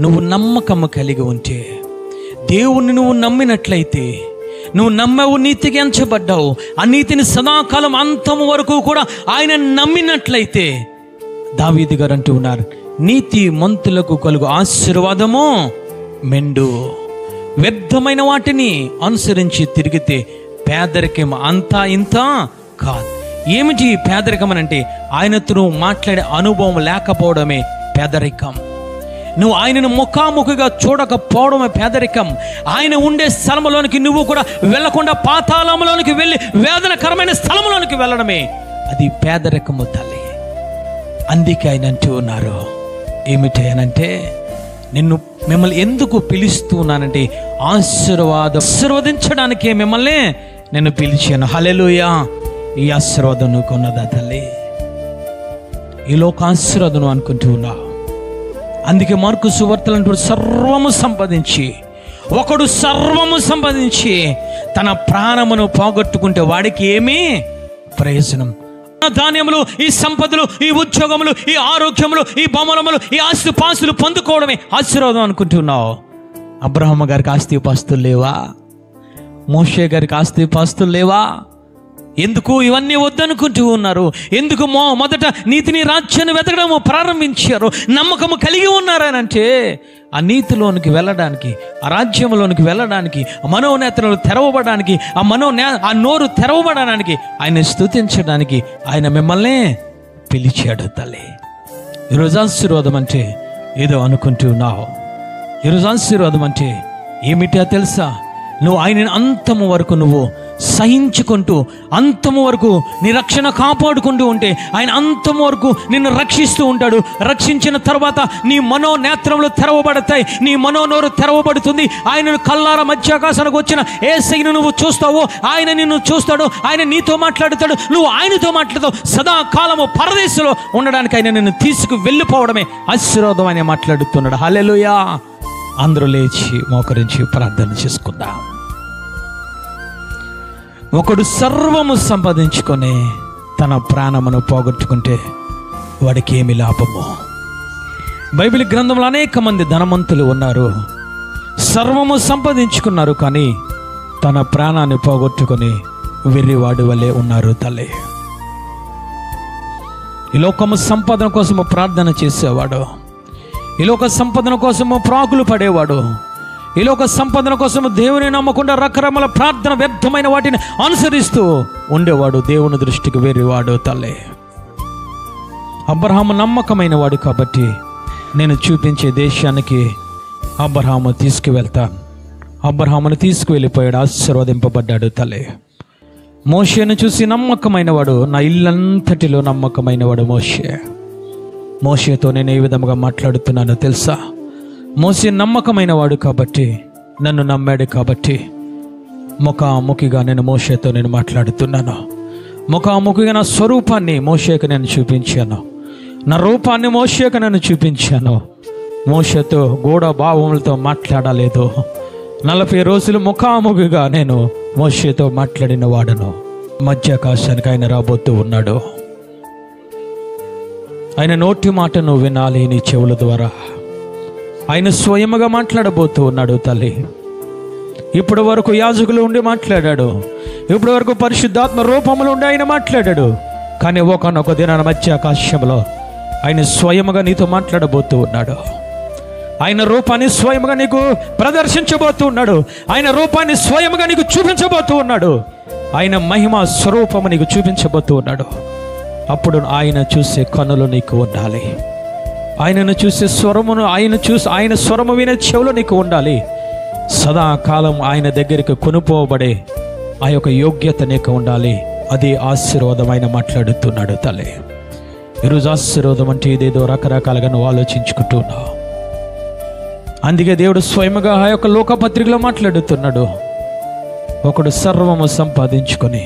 Speaker 1: నువ్వు నమ్మకము కలిగి ఉంటే, దేవుణ్ణి నువ్వు నమ్మినట్లయితే, నువ్వు నమ్మవు, నీతికి ఎంచబడ్డావు, ఆ నీతిని సదాకాలం అంతము వరకు కూడా ఆయన నమ్మినట్లయితే, దావీదు గారు అంటూ ఉన్నారు, నీతి మంతులకు కలుగు ఆశీర్వాదము మెండు. వ్యర్థమైన వాటిని అనుసరించి తిరిగితే పేదరికం అంతా ఇంత కాదు. ఏమిటి పేదరికం అని అంటే, ఆయనతో నువ్వు మాట్లాడే అనుభవం లేకపోవడమే పేదరికం. నువ్వు ఆయనను ముఖాముఖిగా చూడకపోవడమే పేదరికం. ఆయన ఉండే స్థలంలోనికి నువ్వు కూడా వెళ్ళకుండా పాతాళంలోనికి వెళ్ళి వేదనకరమైన స్థలంలోనికి వెళ్ళడమే అది పేదరికము తల్లి. అందుకే ఆయన అంటూ ఉన్నారు, ఏమిటి అనంటే, మిమ్మల్ని ఎందుకు పిలుస్తున్నానంటే ఆశీర్వదించడానికే మిమ్మల్ని నేను పిలిచాను. హల్లెలూయా. ఈ ఆశీర్వాదం నువ్వు కొన్నదా తల్లి? ఈ లోక ఆశీర్వాదం అనుకుంటూ ఉన్నావు. అందుకే మార్కు సువార్తలు అంటూ సర్వము సంపాదించి తన ప్రాణమును పోగొట్టుకుంటే వాడికి ఏమీ ప్రయోజనం? ధాన్యములు, ఈ సంపదలు, ఈ ఉద్యోగములు, ఈ ఆరోగ్యములు, ఈ బొమ్మలములు, ఈ ఆస్తి పాస్తులు పొందుకోవడమే ఆశీర్వాదం అనుకుంటున్నావు. అబ్రహాము గారికి ఆస్తి పాస్తులు లేవా? మోషే గారికి ఆస్తి పాస్తులు లేవా? ఎందుకు ఇవన్నీ వద్దనుకుంటూ ఉన్నారు? ఎందుకు మొదట నీతిని, రాజ్యాన్ని వెతకడము ప్రారంభించారు? నమ్మకము కలిగి ఉన్నారనంటే ఆ నీతిలోనికి వెళ్ళడానికి, ఆ రాజ్యంలోనికి వెళ్ళడానికి, ఆ మనోనేత్రాలు తెరవబడడానికి, ఆ నోరు తెరవబడడానికి, ఆయన స్తుతించడానికి ఆయన మిమ్మల్ని పిలిచాడు తల్లి. ఈరోజు ఆశీర్వాదం అంటే ఏదో అనుకుంటున్నావు. ఈరోజు ఆశీర్వాదం అంటే ఏమిటో తెలుసా? నువ్వు ఆయన అంతము వరకు నువ్వు సహించుకుంటూ, అంతము వరకు నీ రక్షణ కాపాడుకుంటూ ఉంటే ఆయన అంతము వరకు నిన్ను రక్షిస్తూ ఉంటాడు. రక్షించిన తర్వాత నీ మనోనేత్రములు తెరవబడతాయి, నీ మనోనోరు తెరవబడుతుంది. ఆయనను కల్లార మధ్యాకాశానికి వచ్చిన యేసయ్యను నువ్వు చూస్తావు, ఆయన నిన్ను చూస్తాడు, ఆయన నీతో మాట్లాడుతాడు, నువ్వు ఆయనతో మాట్లాడతావు. సదాకాలము పరదేశంలో ఉండడానికి ఆయన నిన్ను తీసుకు వెళ్ళిపోవడమే ఆశీర్వాదం అని మాట్లాడుతున్నాడు. హల్లెలూయా. అందరూ లేచి మోకరించి ప్రార్థన చేసుకుందాం. ఒకడు సర్వము సంపాదించుకొని తన ప్రాణమును పోగొట్టుకుంటే వాడికి ఏమి లాభము? బైబిల్ గ్రంథంలో అనేక మంది ధనవంతులు ఉన్నారు, సర్వము సంపాదించుకున్నారు, కానీ తన ప్రాణాన్ని పోగొట్టుకొని వెర్రివాడి వలె ఉన్నారు తల్లి. ఈ లోకము సంపాదన కోసము ప్రార్థన చేసేవాడు, ఈ లోక సంపాదన కోసము ప్రాకులు పడేవాడు, ఈ లోక సంపాదన కోసము దేవుని నమ్మకుండా రకరకాల ప్రార్థన వ్యర్థమైన వాటిని అనుసరిస్తూ ఉండేవాడు దేవుని దృష్టికి వేరేవాడు తల్లి. అబ్రహాము నమ్మకమైన వాడు కాబట్టి నేను చూపించే దేశానికి అబ్రహాము తీసుకువెళ్తాను. అబ్రహామును తీసుకువెళ్ళిపోయాడు, ఆశీర్వదింపబడ్డాడు తల్లి. మోషేను చూసి నమ్మకమైన వాడు, నా ఇల్లంతటిలో నమ్మకమైన వాడు మోషే. మోషేతో నేను ఏ విధంగా మాట్లాడుతున్నానో తెలుసా? మోషే నమ్మకమైన వాడు కాబట్టి, నన్ను నమ్మాడు కాబట్టి ముఖాముఖిగా నేను మోషేతో నేను మాట్లాడుతున్నాను. ముఖాముఖిగా నా స్వరూపాన్ని మోషేకు నేను చూపించాను, నా రూపాన్ని మోషేకు నేను చూపించాను. మోషేతో గూఢ భావములతో మాట్లాడలేదు. 40 రోజులు ముఖాముఖిగా నేను మోషేతో మాట్లాడిన వాడను. మధ్యాకాశానికి ఆయన రాబోతూ ఉన్నాడు. ఆయన నోటి మాట నువ్వు వినాలి నీ చెవుల ద్వారా. ఆయన స్వయముగా మాట్లాడబోతూ ఉన్నాడు తల్లి. ఇప్పటి వరకు యాజకులు ఉండి మాట్లాడాడు, ఇప్పటి వరకు పరిశుద్ధాత్మ రూపములు ఉండి ఆయన మాట్లాడాడు, కానీ ఒకనొక దినాన మధ్య ఆకాశంలో ఆయన స్వయముగా నీతో మాట్లాడబోతూ ఉన్నాడు. ఆయన రూపాన్ని స్వయముగా నీకు ప్రదర్శించబోతూ ఉన్నాడు. ఆయన రూపాన్ని స్వయముగా నీకు చూపించబోతూ ఉన్నాడు. ఆయన మహిమ స్వరూపము నీకు చూపించబోతూ ఉన్నాడు. అప్పుడు ఆయన చూసే కన్నులు నీకు ఉండాలి. ఆయనను చూసే స్వరమును ఆయన స్వరము వినే చెవులు నీకు ఉండాలి. సదాకాలం ఆయన దగ్గరికి కొనుపోబడే ఆ యొక్క యోగ్యత నీకు ఉండాలి. అది ఆశీర్వాదమైన మాట్లాడుతున్నాడు తల్లి. ఈరోజు ఆశీర్వాదం అంటే ఇదేదో రకరకాలుగా నువ్వు ఆలోచించుకుంటున్నావు. అందుకే దేవుడు స్వయముగా ఆ యొక్క లోకపత్రికలో మాట్లాడుతున్నాడు. ఒకడు సర్వము సంపాదించుకొని,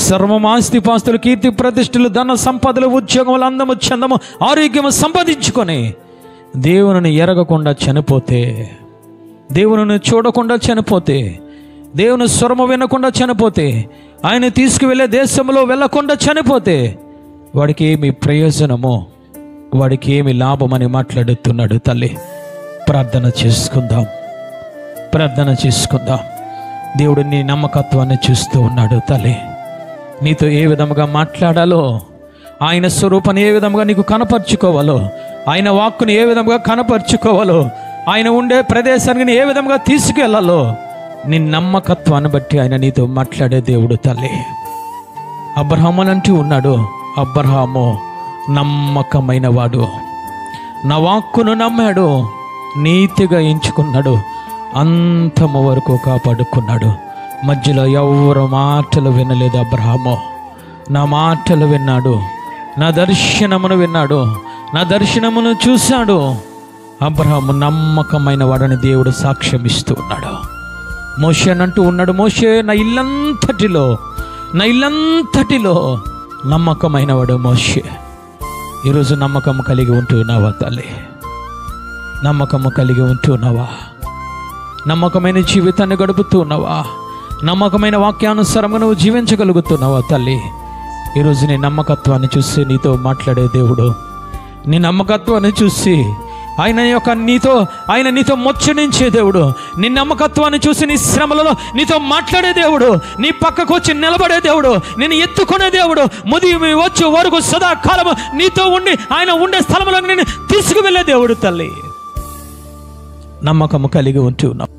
Speaker 1: సర్వము ఆస్తిపాస్తులు, కీర్తి ప్రతిష్టలు, ధన సంపదలు, ఉద్యోగములు, అందము, చందము, ఆరోగ్యము సంపాదించుకొని దేవుని ఎరగకుండా చనిపోతే, దేవుని చూడకుండా చనిపోతే, దేవుని స్వరము వినకుండా చనిపోతే, ఆయన తీసుకువెళ్ళే దేశంలో వెళ్ళకుండా చనిపోతే వాడికి ఏమి ప్రయోజనమో, వాడికి ఏమి లాభమని మాట్లాడుతున్నాడు తల్లి. ప్రార్థన చేసుకుందాం, ప్రార్థన చేసుకుందాం. దేవుడు నీ నమ్మకత్వాన్ని చూస్తూ ఉన్నాడు తల్లి. నీతో ఏ విధముగా మాట్లాడాలో, ఆయన స్వరూపాన్ని ఏ విధముగా నీకు కనపరుచుకోవాలో, ఆయన వాక్కుని ఏ విధముగా కనపరుచుకోవాలో, ఆయన ఉండే ప్రదేశానికి ఏ విధంగా తీసుకెళ్లాలో నీ నమ్మకత్వాన్ని బట్టి ఆయన నీతో మాట్లాడే దేవుడు తల్లి. అబ్రహాము అంటూ ఉన్నాడు, అబ్రహాము నమ్మకమైన వాడు, నా వాక్కును నమ్మాడు, నీతిగా ఎంచుకున్నాడు, అంతము వరకు కాపాడుకున్నాడు. మధ్యలో ఎవరు మాటలు వినలేదు. అబ్రహాము నా మాటలు విన్నాడు, నా దర్శనమును విన్నాడు, నా దర్శనమును చూశాడు. అబ్రహాము నమ్మకమైన వాడని దేవుడు సాక్ష్యం ఇస్తూ ఉన్నాడు. మోషే అంటూ ఉన్నాడు, మోషే నా ఇల్లంతటిలో నమ్మకమైన వాడు మోషే. ఈరోజు నమ్మకం కలిగి ఉంటున్నావా తల్లి? నమ్మకము కలిగి ఉంటున్నావా? నమ్మకమైన జీవితాన్ని గడుపుతున్నావా? నమ్మకమైన వాక్యానుసారంగా నువ్వు జీవించగలుగుతున్నావా తల్లి? ఈరోజు నీ నమ్మకత్వాన్ని చూసి నీతో మాట్లాడే దేవుడు, నీ నమ్మకత్వాన్ని చూసి ఆయన నీతో ముచ్చటించే దేవుడు, నీ నమ్మకత్వాన్ని చూసి నీ శ్రమలలో నీతో మాట్లాడే దేవుడు, నీ పక్కకు వచ్చి నిలబడే దేవుడు, నేను ఎత్తుకునే దేవుడు, ముదిమి వచ్చే వరకు సదాకాలము నీతో ఉండి ఆయన ఉండే స్థలంలో నేను తీసుకువెళ్ళే దేవుడు తల్లి. నమ్మకము కలిగి ఉంటున్నావు.